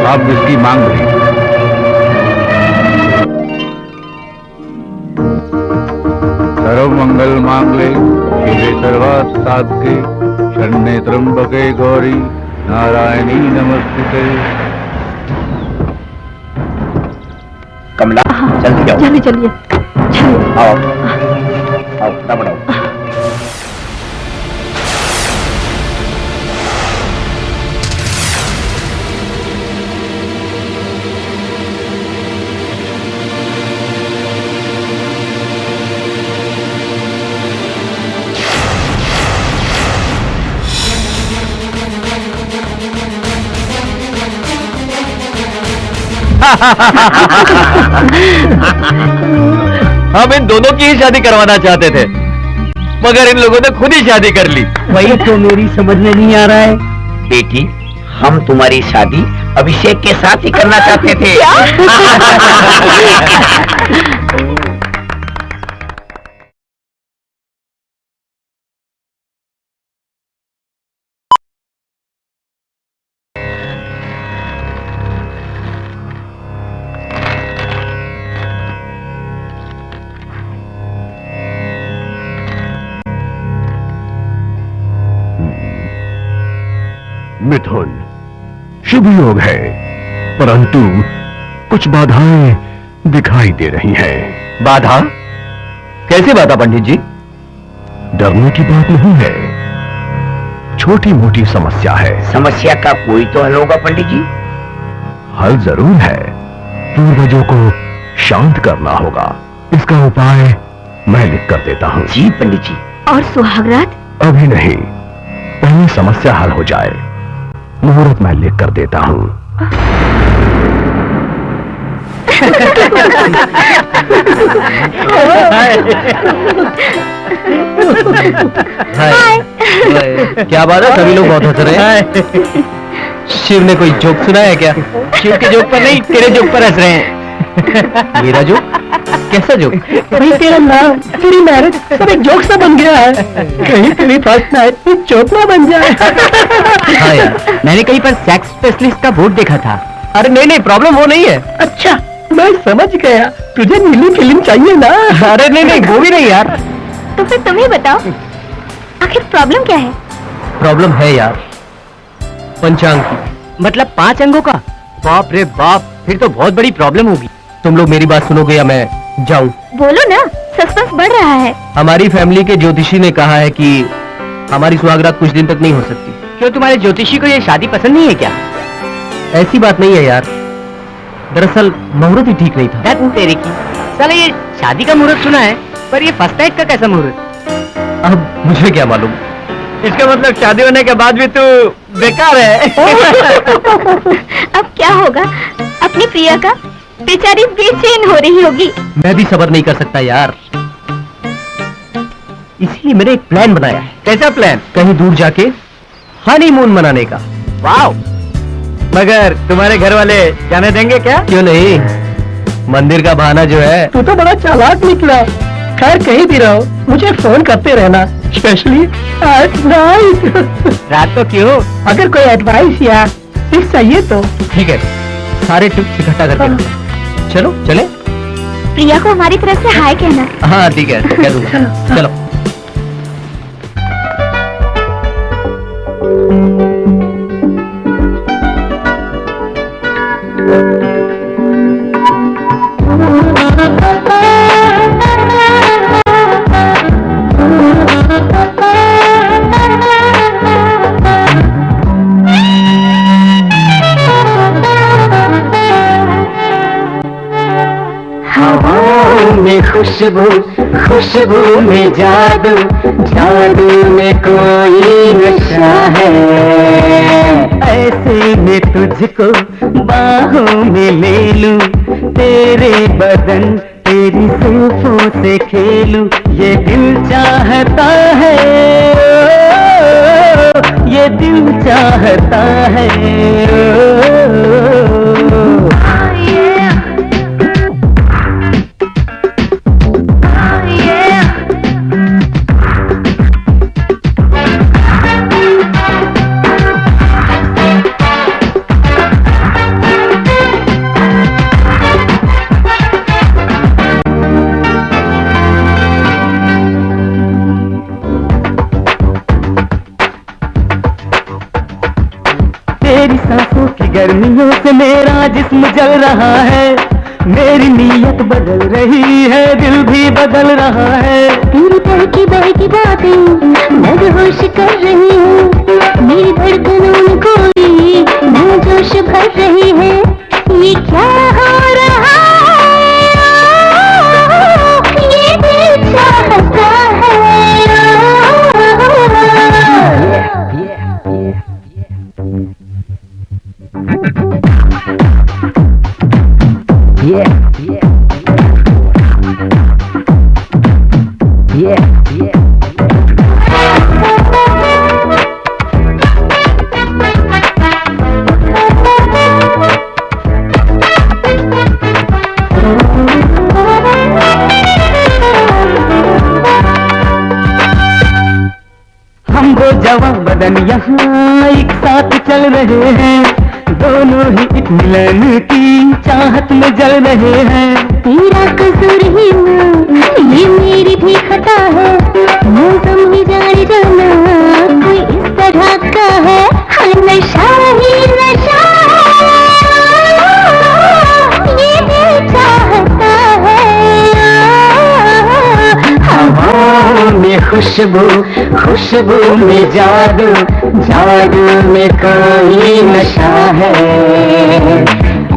आप जिसकी मांग रही सर्व मंगल मांगले शिवे सर्वार्थ साधके शरण्ये त्र्यंबके गौरी नारायणी नमस्तुते। कमला जल्दी जाओ। चलिए चलिए चलिए। आओ आओ, ना बढ़ाओ। हम इन दोनों की ही शादी करवाना चाहते थे, मगर इन लोगों ने खुद ही शादी कर ली। वही तो मेरी समझ में नहीं आ रहा है। बेटी, हम तुम्हारी शादी अभिषेक के साथ ही करना चाहते थे। मिथुन, शुभ योग है, परंतु कुछ बाधाएं दिखाई दे रही हैं। बाधा? कैसी बाधा पंडित जी? डरने की बात नहीं है, छोटी मोटी समस्या है। समस्या का कोई तो हल होगा पंडित जी। हल जरूर है, पूर्वजों को शांत करना होगा। इसका उपाय मैं लिख कर देता हूँ। जी पंडित जी। और सुहागरात? अभी नहीं, पहले समस्या हल हो जाए। मुहूर्त मैं लिख कर देता हूँ। क्या बात है, सभी लोग बहुत हंस रहे हैं। शिव ने कोई जोक सुना है क्या? शिव के जोक पर नहीं, तेरे जोक पर हंस रहे हैं। मेरा जोक? कैसा जोक? भाई तेरा नाम, तेरी मैरिज सब एक जोक सा बन गया है। कहीं तेरी फर्स्ट नाइट एक जोक ना बन जाए। हाँ यार, मैंने कहीं पर सेक्स स्पेशलिस्ट का बोर्ड देखा था। अरे नहीं नहीं, प्रॉब्लम वो नहीं है। अच्छा, मैं समझ गया, तुझे नीली फिल्म चाहिए ना। अरे नहीं नहीं, वो भी नहीं यार। तो फिर तुम ही बताओ, आखिर प्रॉब्लम क्या है? प्रॉब्लम है यार, पंचांग की। मतलब 5 अंगों का? बाप रे बाप, फिर तो बहुत बड़ी प्रॉब्लम होगी। तुम लोग मेरी बात सुनोगे या मैं जाऊं? बोलो ना, सस्पेंस बढ़ रहा है। हमारी फैमिली के ज्योतिषी ने कहा है कि हमारी सुहागरात कुछ दिन तक नहीं हो सकती। क्यों, तुम्हारे ज्योतिषी को ये शादी पसंद नहीं है क्या? ऐसी बात नहीं है यार, दरअसल मुहूर्त ही ठीक नहीं था। तेरे की साले, ये शादी का मुहूर्त सुना है, पर ये फर्स्ट नाइट का कैसा मुहूर्त? अब मुझे क्या मालूम। इसका मतलब शादी होने के बाद भी तू बेकार है। अब क्या होगा अपनी प्रिया का? बेचारी बेचैन हो रही होगी। मैं भी सब्र नहीं कर सकता यार, इसलिए मैंने एक प्लान बनाया है। कैसा प्लान? कहीं दूर जाके हनीमून मनाने का। वाओ! मगर तुम्हारे घर वाले जाने देंगे क्या? क्यों नहीं, मंदिर का बहाना जो है। तू तो बड़ा चालाक निकला। खैर कहीं भी रहो मुझे फोन करते रहना, स्पेशली एट नाइट। रात को क्यों? अगर कोई एडवाइस या टिप्स चाहिए तो। ठीक है, सारे टिप्स इकट्ठा करके हाँ। रखो। चलो चले। प्रिया को हमारी तरफ से हाय कहना। हाँ ठीक है, कह दूंगा। चलो। चलो। खुशबू खुशबू में जादू, जादू में कोई नशा है। ऐसे में तुझको बाहों में ले लूं, तेरे बदन तेरी जुल्फों से खेलूं। ये दिल चाहता है, ये दिल चाहता है। तेरी सांसों की गर्मियों से मेरा जिस्म जल रहा है। मेरी नीयत बदल रही है, दिल भी बदल रहा है। तेरी बहकी बातें मदहोश कर रही हूँ, मेरी धड़कनों में कोई नया जोश भर रही है। ये क्या हो रहा है, ये दिल चाहता है। हम वो जवां बदन यहाँ एक साथ चल रहे हैं, दोनों ही एक मिलन की चाहत में जल रहे हैं। तेरा कसूर ही ना, ये मेरी भी खता है। मौसम ही जाने जाना कोई इस तरह का है। हाँ, नशा ही नशा, ये दिल चाहता है। हवाओं में खुशबू, खुशबू में जादू, जादू में कोई नशा है।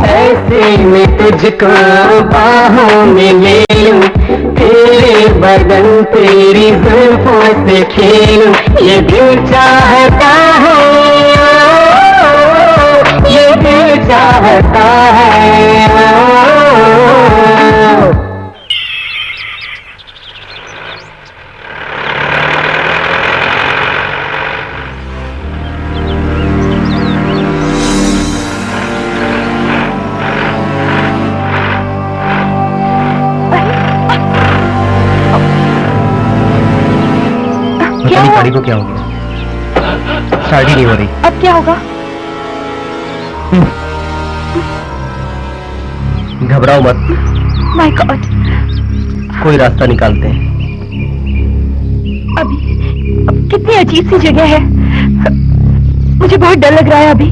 ऐसे में तुझको बाहों में ले लूं, तेरे बदन तेरी जुल्फों से खेलूं। ये दिल चाहता है, ये दिल चाहता है। पता नहीं गाड़ी को क्या हो गया, स्टार्ट ही नहीं हो रही। अब क्या होगा? घबराओ मत, माय गॉड, कोई रास्ता निकालते हैं। अब कितनी अजीब सी जगह है, मुझे बहुत डर लग रहा है अभी।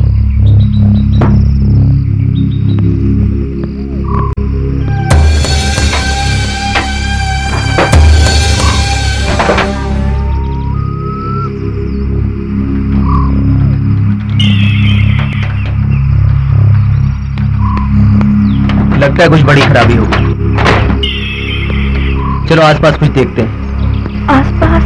लगता है कुछ बड़ी खराबी होगी। चलो आसपास कुछ देखते हैं। आसपास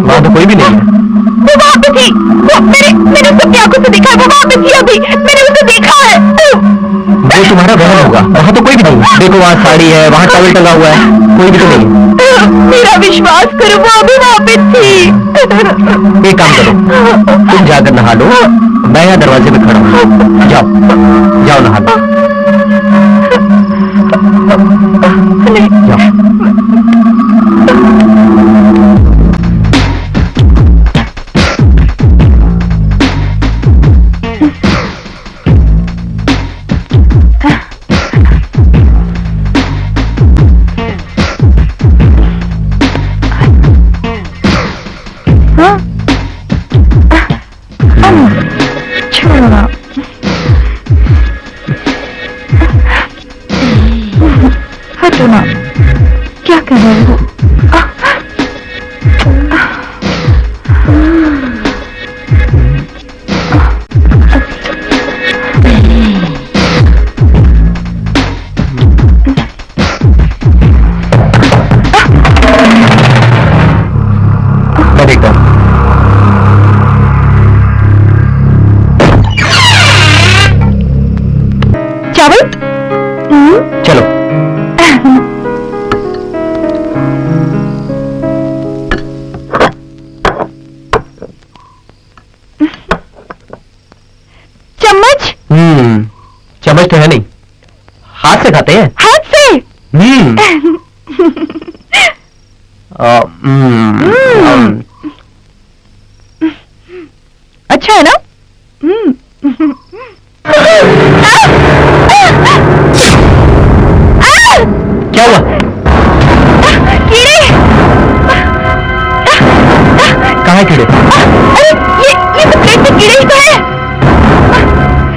वहां तो कोई भी नहीं है। वो वहाँ पे थी, वो मैंने उसको अपनी आंखों से देखा है, वो वहाँ पे थी अभी, मैंने उसे देखा है। वो तुम्हारा वहम होगा, वहां तो कोई भी नहीं है। देखो वहाँ साड़ी है, वहाँ टॉवल टंगा हुआ है, कोई भी तो नहीं है। मेरा विश्वास करो, वो अभी वहाँ पे थी। एक काम करो, तुम जाकर नहा लो, मैं यहाँ दरवाजे पे खड़ा हूँ। जाओ जाओ नहा लो, जाओ। हटो ना, क्या कर रहे हो? चावल चलो। चम्मच? चम्मच तो है नहीं, हाथ से खाते हैं। हाथ से? अच्छा है ना? क्या हुआ? कीड़े! कहाँ है कीड़े? अरे ये तो प्लेट में कीड़े ही तो है।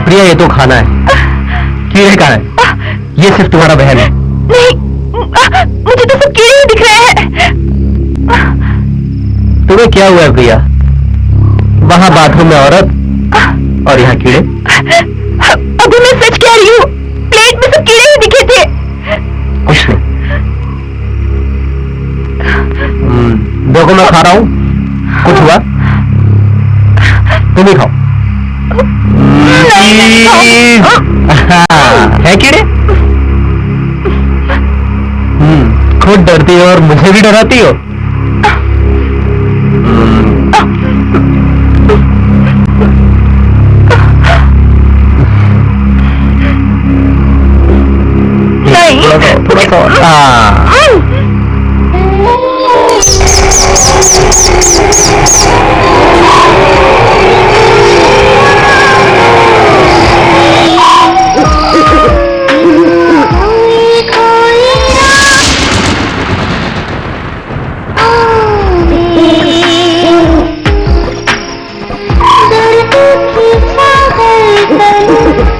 प्रिया ये तो खाना है, कीड़े कहाँ है? ये सिर्फ तुम्हारा वहम है। नहीं, मुझे तो सब कीड़े ही दिख रहे हैं। तुम्हें क्या हुआ है प्रिया? वहां बाथरूम में औरत और यहाँ कीड़े। अभी मैं सच कह रही हूँ, प्लेट में सब कीड़े ही दिखे थे। कुछ नहीं। देखो मैं खा रहा हूँ, कुछ हुआ? तुम ही खाओ। है कीड़े? खुद डरती हो और मुझे भी डराती हो। थोड़ा सा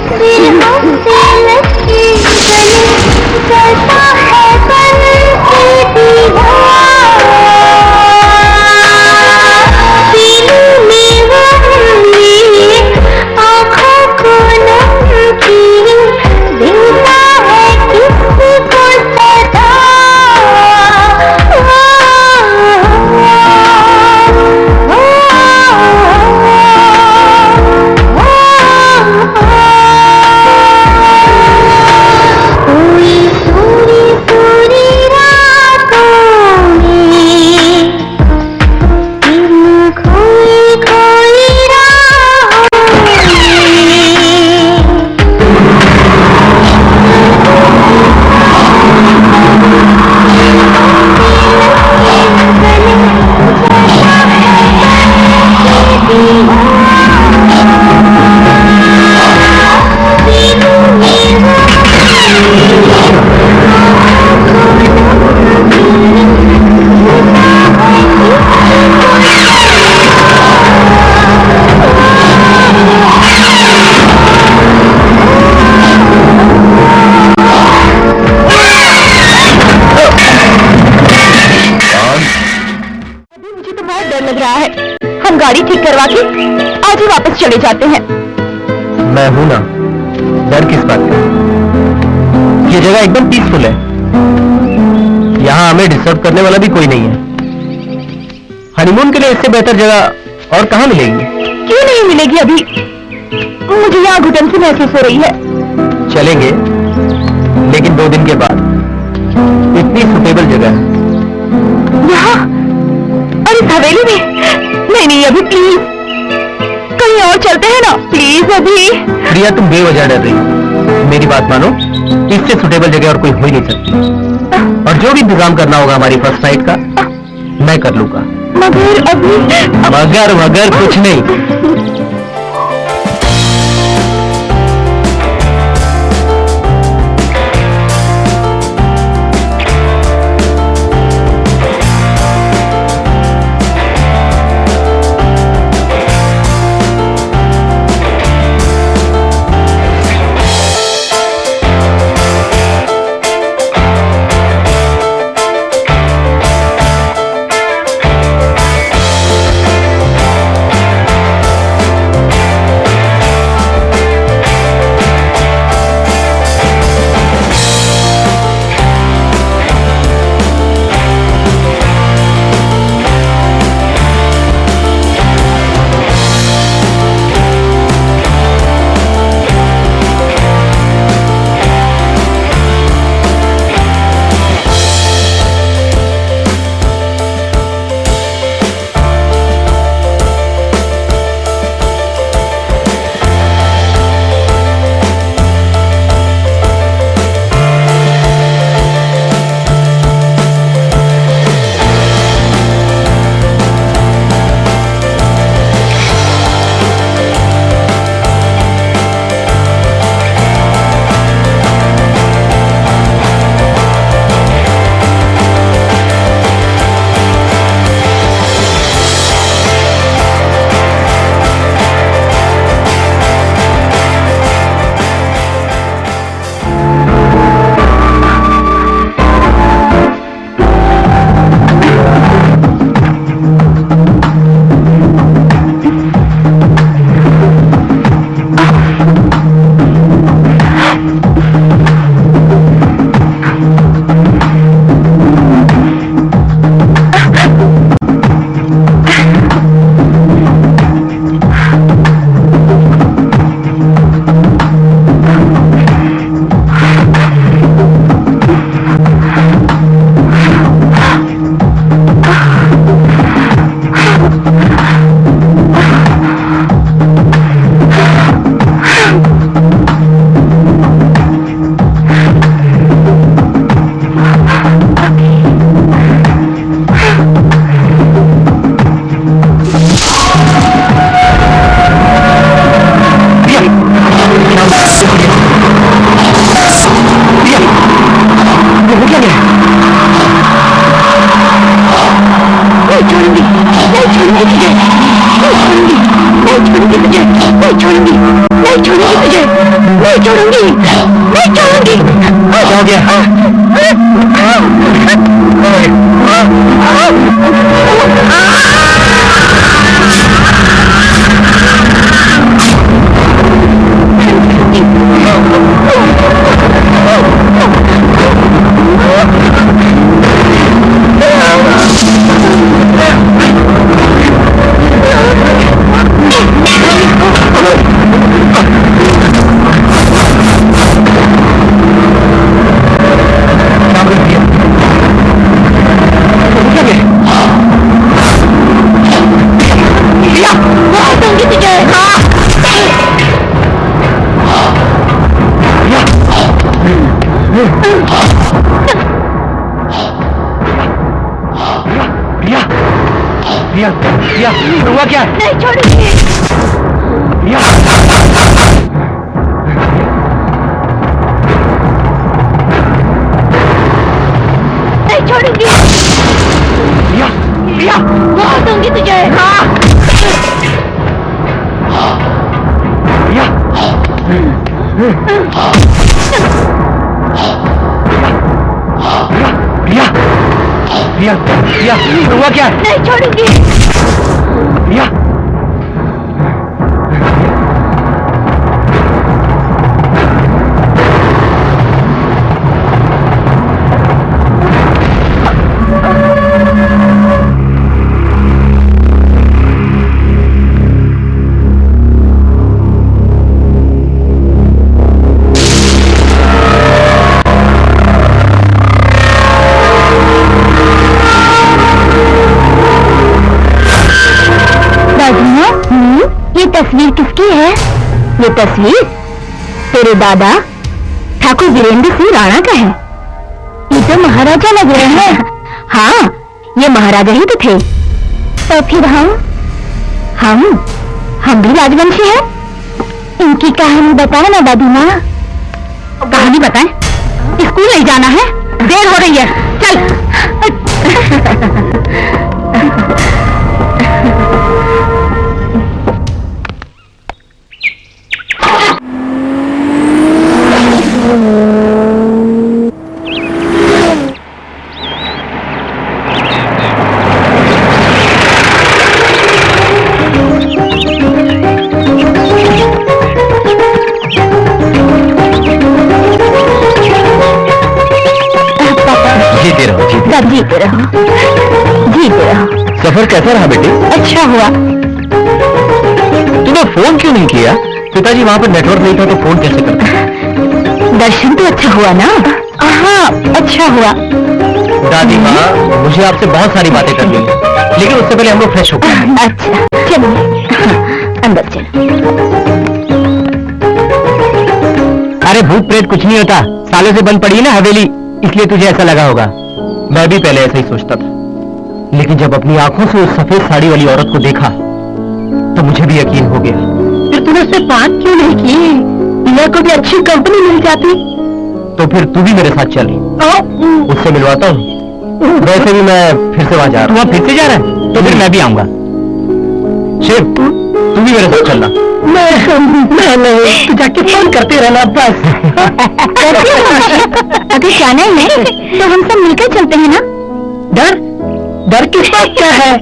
फिर हमसे लगी गली करता है लग रहा है। हम गाड़ी ठीक करवा के आज ही वापस चले जाते हैं। मैं हूं ना, डर किस बात का? ये जगह एकदम पीसफुल है, यहाँ हमें डिस्टर्ब करने वाला भी कोई नहीं है। हनीमून के लिए इससे बेहतर जगह और कहाँ मिलेगी? क्यों नहीं मिलेगी? अभी मुझे यहाँ घुटन से महसूस हो रही है। चलेंगे, लेकिन 2 दिन के बाद। इतनी सुटेबल जगह है यहाँ और इस हवेली में। नहीं नहीं, अभी प्लीज कहीं और चलते हैं ना, प्लीज अभी। प्रिया, तुम बेवजह डर रही हो। मेरी बात मानो, इससे सुटेबल जगह और कोई हो ही नहीं सकती। और जो भी इंतजाम करना होगा हमारी फर्स्ट नाइट का, मैं कर लूंगा। मगर अभी मगर कुछ नहीं। प्रिया, हुआ क्या है? नहीं छोड़ूंगी। प्रिया, नहीं छोड़ूंगी। प्रिया, प्रिया, मार दूंगी तुझे। प्रिया, प्रिया, प्रिया, प्रिया, हुआ क्या है? नहीं छोड़ूंगी। प्रिया, ये तस्वीर किसकी है? ये तस्वीर तेरे दादा ठाकुर वीरेंद्र सिंह राणा का है। ये तो महाराजा लग रहे हैं। हाँ, ये महाराजा ही तो थे। तो फिर हम भी राजवंशी हैं। इनकी कहानी बताए ना दादी माँ। कहानी बताएं? स्कूल नहीं जाना है, देर हो रही है, चल। जीते रहो, जीते रहो। सफर कैसा रहा बेटी? अच्छा हुआ। तूने फोन क्यों नहीं किया? पिताजी वहाँ पर नेटवर्क नहीं था तो फोन कैसे करता? दर्शन तो अच्छा हुआ ना? हाँ, अच्छा हुआ। दादी माँ, मुझे आपसे बहुत सारी बातें करनी है, लेकिन उससे पहले हम लोग फ्रेश हो गए। अच्छा, चलिए अंदर चलो। अरे भूत प्रेत कुछ नहीं होता, सालों से बंद पड़ी है ना हवेली, इसलिए तुझे ऐसा लगा होगा। मैं भी पहले ऐसा ही सोचता था, लेकिन जब अपनी आंखों से उस सफेद साड़ी वाली औरत को देखा तो मुझे भी यकीन हो गया। फिर तूने उससे बात क्यों नहीं की? प्रिया को भी अच्छी कंपनी मिल जाती। तो फिर तू भी मेरे साथ चल, उससे मिलवाता हूँ। वैसे भी मैं फिर से वहां जा रहा हूँ। फिर से जा रहा है? तो फिर मैं भी आऊंगा। शिव, तू भी मेरे साथ चलना। मैं नहीं, तू जाके फोन करते रहना बस। अगर जाना ही है तो हम सब मिलकर चलते हैं ना। डर किस बात का है?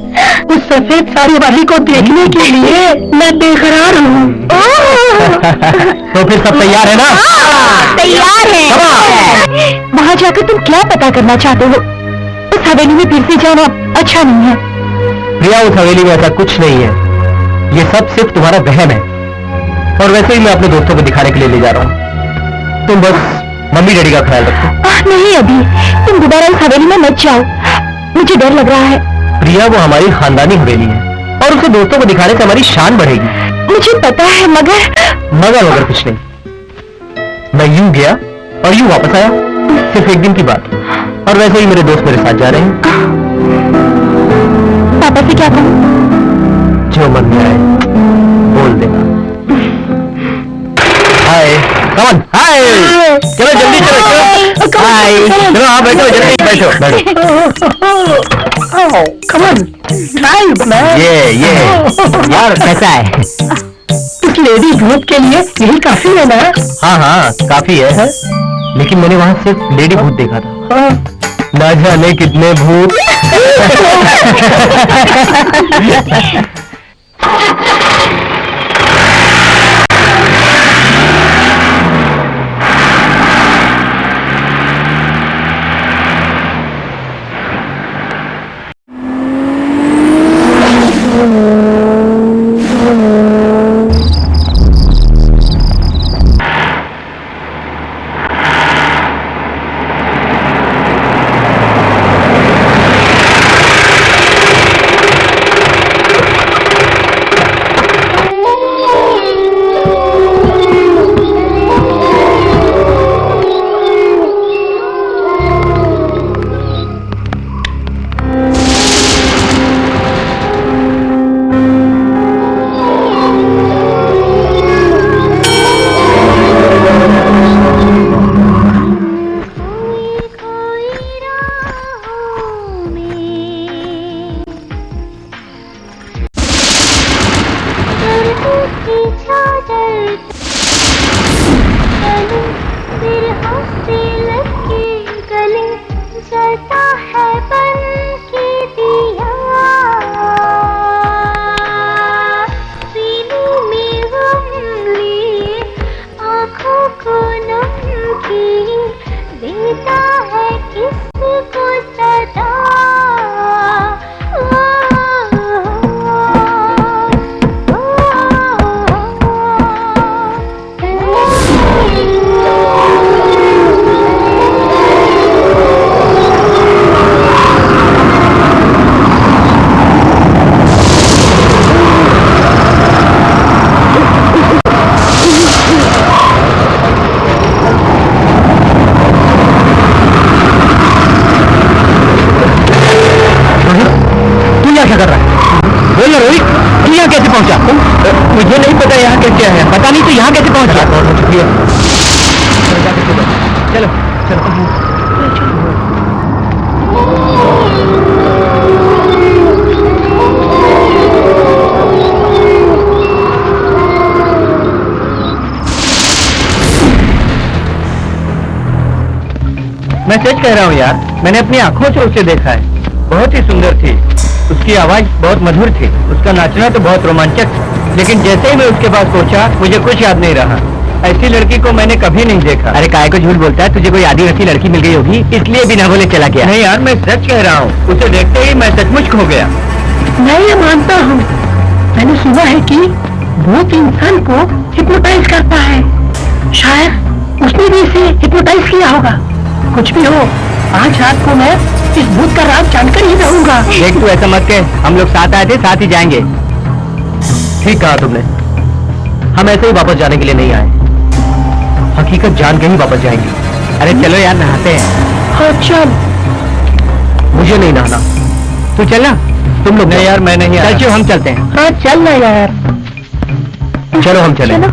उस सफेद साड़ी वाली को देखने के लिए मैं बेकरार हूँ। तो फिर सब तैयार है ना? तैयार है। वहाँ जाकर तुम क्या पता करना चाहते हो? उस हवेली में फिर से जाना अच्छा नहीं है। प्रिया, उस हवेली में ऐसा कुछ नहीं है, ये सब सिर्फ तुम्हारा वहम है। और वैसे ही मैं अपने दोस्तों को दिखाने के लिए ले जा रहा हूँ। तुम बस मम्मी डैडी का ख्याल रखो। नहीं अभी, तुम दोबारा इस हवेली में मत जाओ, मुझे डर लग रहा है। प्रिया, वो हमारी खानदानी हवेली है और उसे दोस्तों को दिखाने से हमारी शान बढ़ेगी। मुझे पता है, मगर कुछ नहीं। मैं यूं गया और यूं वापस आया, सिर्फ एक दिन की बात। और वैसे ही मेरे दोस्त मेरे साथ जा रहे हैं। पापा से क्या कहूँ? जो मन में आए बोल देना। हाय, कमन, हाय, चलो जल्दी चलो। हाय, चलो हाँ बैठो, जल्दी बैठो। कमन, ये यार कैसा है? इस लेडी भूत के लिए यही काफी है ना? हाँ काफी है, लेकिन मैंने वहाँ सिर्फ लेडी भूत देखा था। ना जाने कितने भूत। मुझे नहीं पता यहाँ कैसे है, पता नहीं तो यहाँ कैसे पहुँचा। चलो चलो। मैं सच कह रहा हूँ यार, मैंने अपनी आंखों से उसे देखा है। बहुत ही सुंदर थी, उसकी आवाज बहुत मधुर थी, उसका नाचना तो बहुत रोमांचक था। लेकिन जैसे ही मैं उसके पास पहुंचा, मुझे कुछ याद नहीं रहा। ऐसी लड़की को मैंने कभी नहीं देखा। अरे काय को झूठ बोलता है, तुझे कोई आदिवासी लड़की मिल गई होगी इसलिए बिना बोले चला गया। नहीं यार, मैं सच कह रहा हूँ, उसे देखते ही मैं सचमुच खो गया। मैं ये मानता हूँ, मैंने सुना है कि भूत इंसान को हिप्नोटाइज करता है। शायद उसने भी इसे हिप्नोटाइज किया होगा। कुछ भी हो, आज रात को मैं इस भूत का राज जानकर ही रहूंगा। देख तू ऐसा मत कह, हम लोग साथ आए थे, साथ ही जाएंगे। ठीक कहा तुमने, हम ऐसे ही वापस जाने के लिए नहीं आए, हकीकत जान के ही वापस जाएंगे। अरे चलो यार, नहाते हैं। हाँ चल। मुझे नहीं नहाना, तू चल ना। तुम लोग नहीं यार, मैं नहीं। चल हम चलते हैं। हाँ चल ना यार। चलो हम चलें। चलो।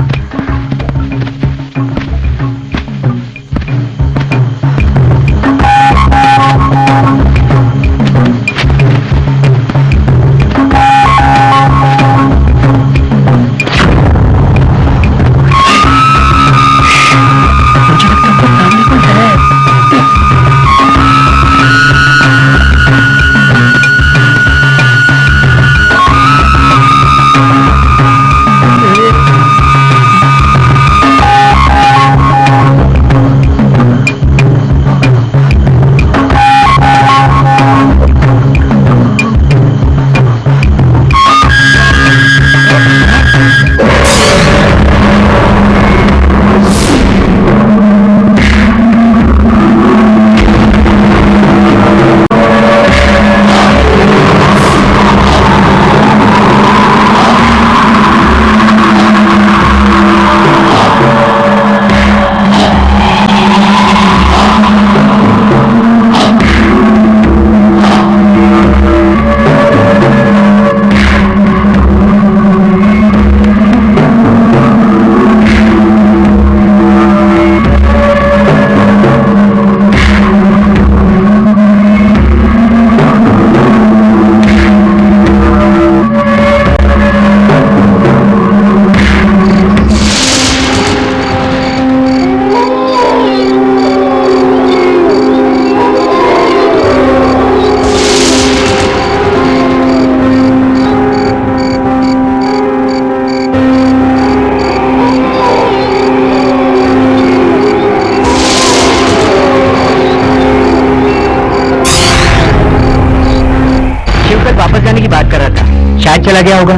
शायद चला गया होगा,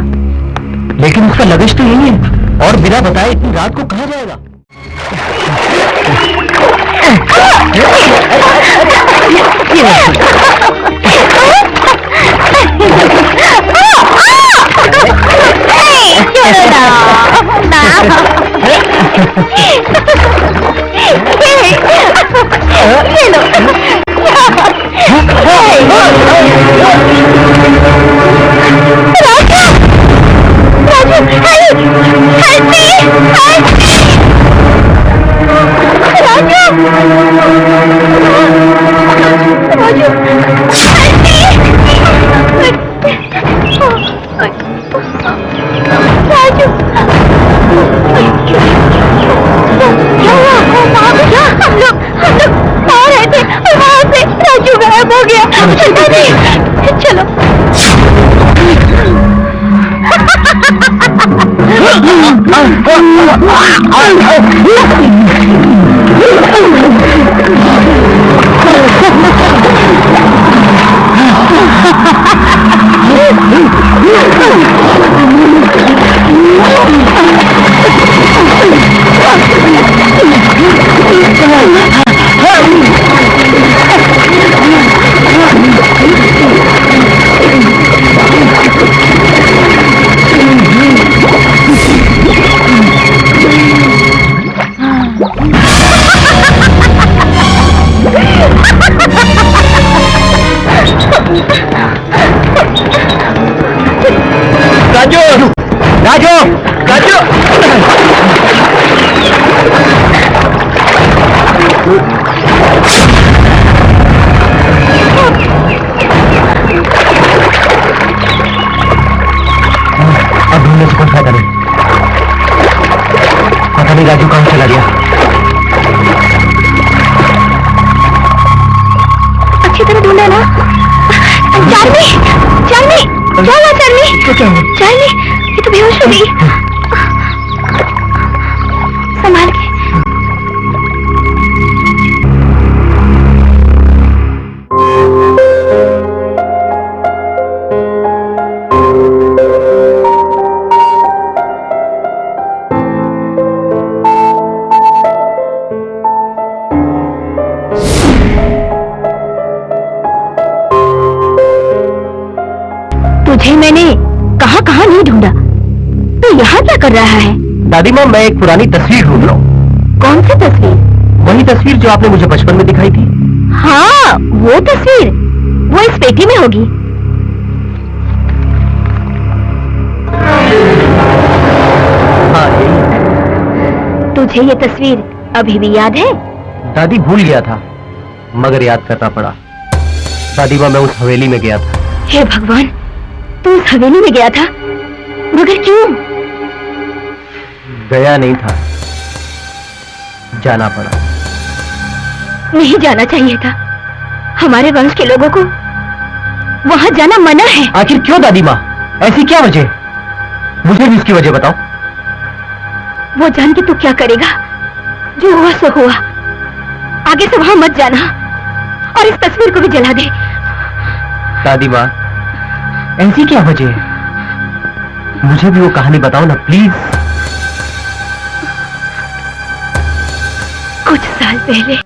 लेकिन उसका लगेज तो यही है, और बिना बताए इतनी रात को कहाँ जाएगा? राजू, राजू, ना। चार्मी, चार्मी, क्या हुआ चार्मी? चार्मी, ये तो बेहोश हो गई। संभाल के। तुझे मैंने कहाँ कहाँ नहीं ढूंढा, तो यहाँ क्या कर रहा है? दादी माँ, मैं एक पुरानी तस्वीर ढूंढ रहा हूँ। कौन सी तस्वीर? वही तस्वीर जो आपने मुझे बचपन में दिखाई थी। हाँ, वो तस्वीर, वो इस पेटी में होगी। हाँ, यही। तुझे ये तस्वीर अभी भी याद है? दादी, भूल गया था, मगर याद करना पड़ा। दादी माँ, मैं उस हवेली में गया था। हे भगवान, तू उस हवेली में गया था, मगर क्यों? गया नहीं था, जाना पड़ा। नहीं जाना चाहिए था। हमारे वंश के लोगों को वहां जाना मना है। आखिर क्यों दादी माँ? ऐसी क्या वजह? मुझे भी इसकी वजह बताओ। वो जान के तू क्या करेगा? जो हुआ सो हुआ। आगे से वहां मत जाना, और इस तस्वीर को भी जला दे। दादी माँ, ऐसी क्या वजह है? मुझे भी वो कहानी बताओ ना, प्लीज। कुछ साल पहले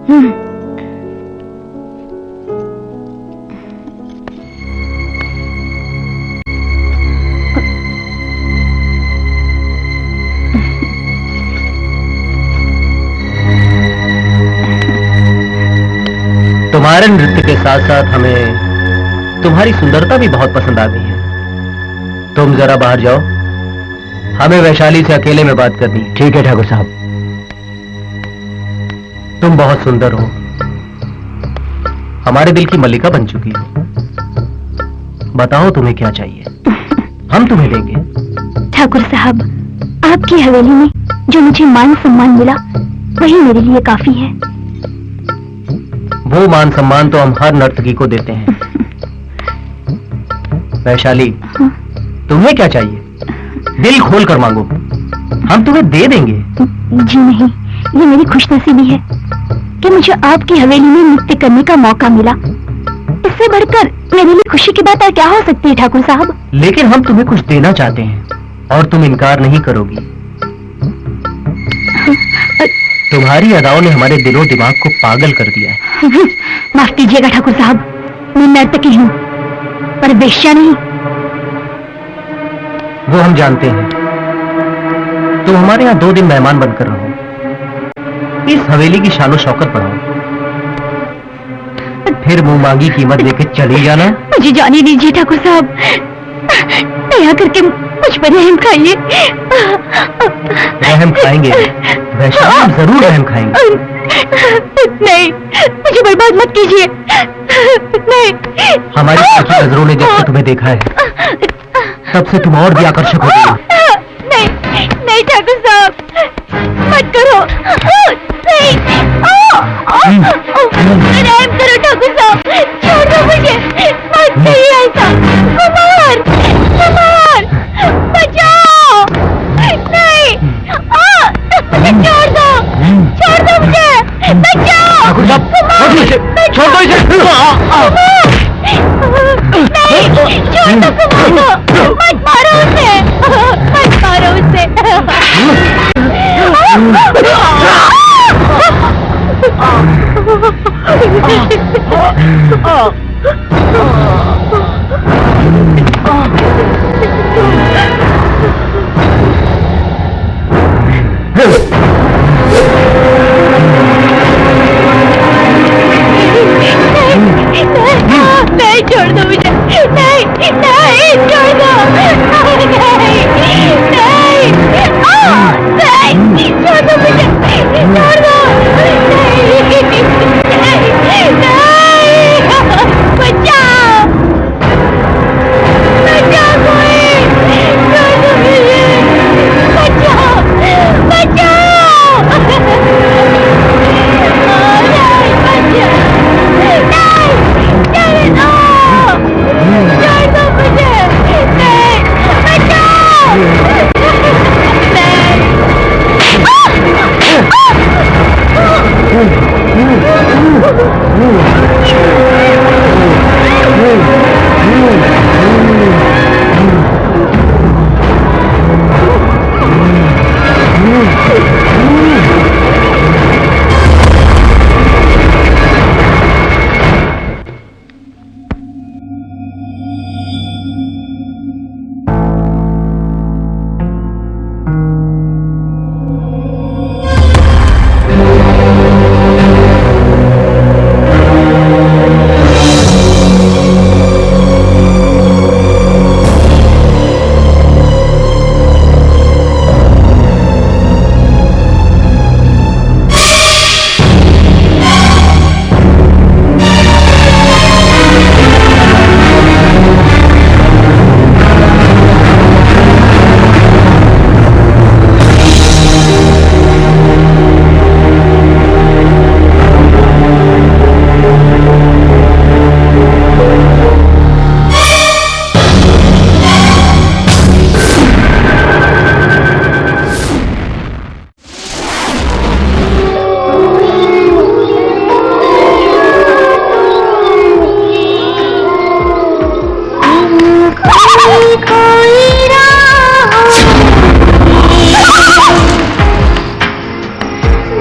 तुम्हारे नृत्य के साथ साथ हमें तुम्हारी सुंदरता भी बहुत पसंद आ गई है। तुम जरा बाहर जाओ, हमें वैशाली से अकेले में बात करनी है। ठीक है ठाकुर साहब। तुम बहुत सुंदर हो, हमारे दिल की मल्लिका बन चुकी हो। बताओ तुम्हें क्या चाहिए, हम तुम्हें देंगे। ठाकुर साहब, आपकी हवेली में जो मुझे मान सम्मान मिला वही मेरे लिए काफी है। वो मान सम्मान तो हम हर नर्तकी को देते हैं। वैशाली, तुम्हें क्या चाहिए? दिल खोल कर मांगो, हम तुम्हें दे देंगे। जी नहीं, ये मेरी खुशनसीबी है कि मुझे आपकी हवेली में नृत्य करने का मौका मिला। इससे बढ़कर मेरे लिए खुशी की बात और क्या हो सकती है ठाकुर साहब? लेकिन हम तुम्हें कुछ देना चाहते हैं और तुम इनकार नहीं करोगी। तुम्हारी अदाओं ने हमारे दिलो दिमाग को पागल कर दिया है। माफ कीजिएगा ठाकुर साहब, मैं नर्तकी हूँ पर वेश्या नहीं। वो हम जानते हैं। तुम हमारे यहाँ 2 दिन मेहमान बनकर रहो, इस हवेली की शानो शौकत बढ़ाओ, फिर मुंह मांगी कीमत देके चली जाना। मुझे जाने दीजिए ठाकुर साहब, दया करके मुझ पर रहम खाइए। रहम खाएंगे वैशाली, हम जरूर रहम खाएंगे। नहीं, मुझे बर्बाद मत कीजिए। नहीं। हमारी सच्ची नजरों ने जब से तुम्हें देखा है तब से तुम और भी आकर्षक हो गई। नहीं नहीं ठाकुर साहब, मत करो। नहीं, रहम करो ठाकुर साहब, छोड़ दो मुझे, मत करिए ऐसा। कुमार, कुमार, बचाओ। नहीं, छोड़ दो मुझे, बचाओ। ठाकुर साहब, छोड़ दो इसे। नहीं, छोड़ दो कुमार को, मत मारो उसे, मत मारो उसे। नहीं, छोड़ दो मुझे। नहीं, नहीं, छोड़ दो। नहीं, नहीं, नहीं, छोड़ दो मुझे, छोड़ दो। नहीं, नहीं, बचाओ, बचाओ कोई, छोड़ दो मुझे, बचाओ, बचाओ।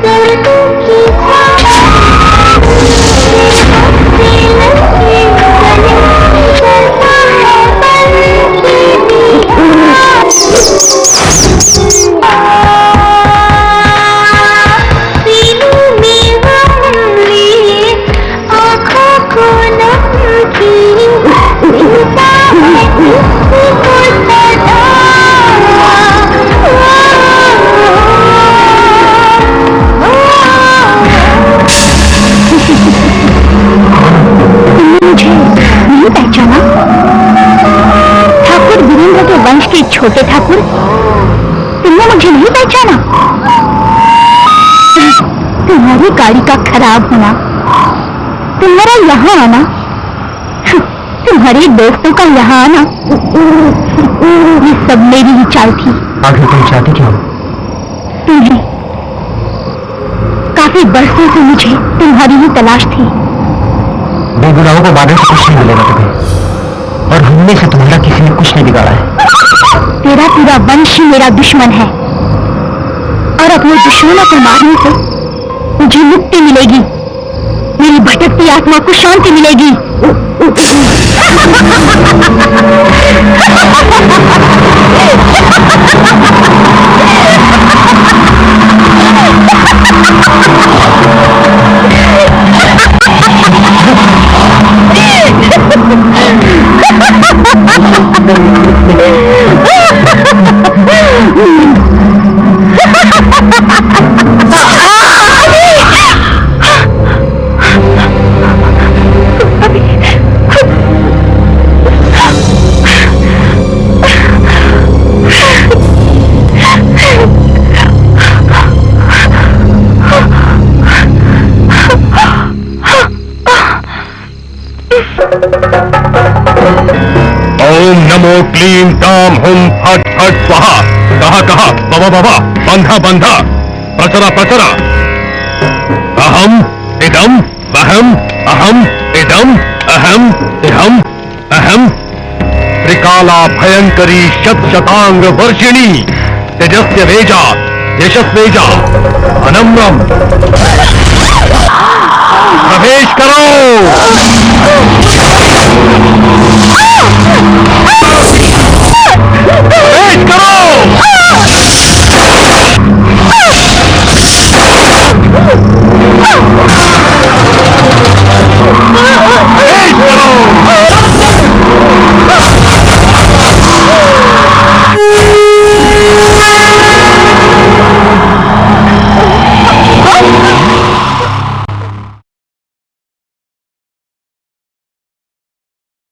दर्द की छोटे ठाकुर, तुमने मुझे नहीं पहचाना? तुम्हारी गाड़ी का खराब होना, तुम्हारा यहाँ आना, तुम्हारे दोस्तों का यहाँ आना, ये सब मेरी ही चाल थी। आखिर तुम चाहती क्यों? तुम्हें काफी बरसों से मुझे तुम्हारी ही तलाश थी। बेगुनाहों को मारने से कुछ नहीं मिलेगा तुम्हें, और हमने से तुम्हारा किसी ने कुछ नहीं बिगाड़ा है। तेरा पूरा वंश ही मेरा दुश्मन है, और अपने दुश्मनों को मारने से मुझे मुक्ति मिलेगी, मेरी भटकती आत्मा को शांति मिलेगी। ओम नमो क्लीं ताम हुम फट फट स्वाहा। कहा कहा बाबा बाबा, बंधा बंधा, प्रचरा प्रचरा। अहम इदम अहम, अहम इदम अहम इहम अहम। त्रिकाला भयंकरी शत शतांग वर्षिणी, तेजस्य वेजा यशस्वेजा अनम्रम। प्रवेश करो। प्रवेश करो।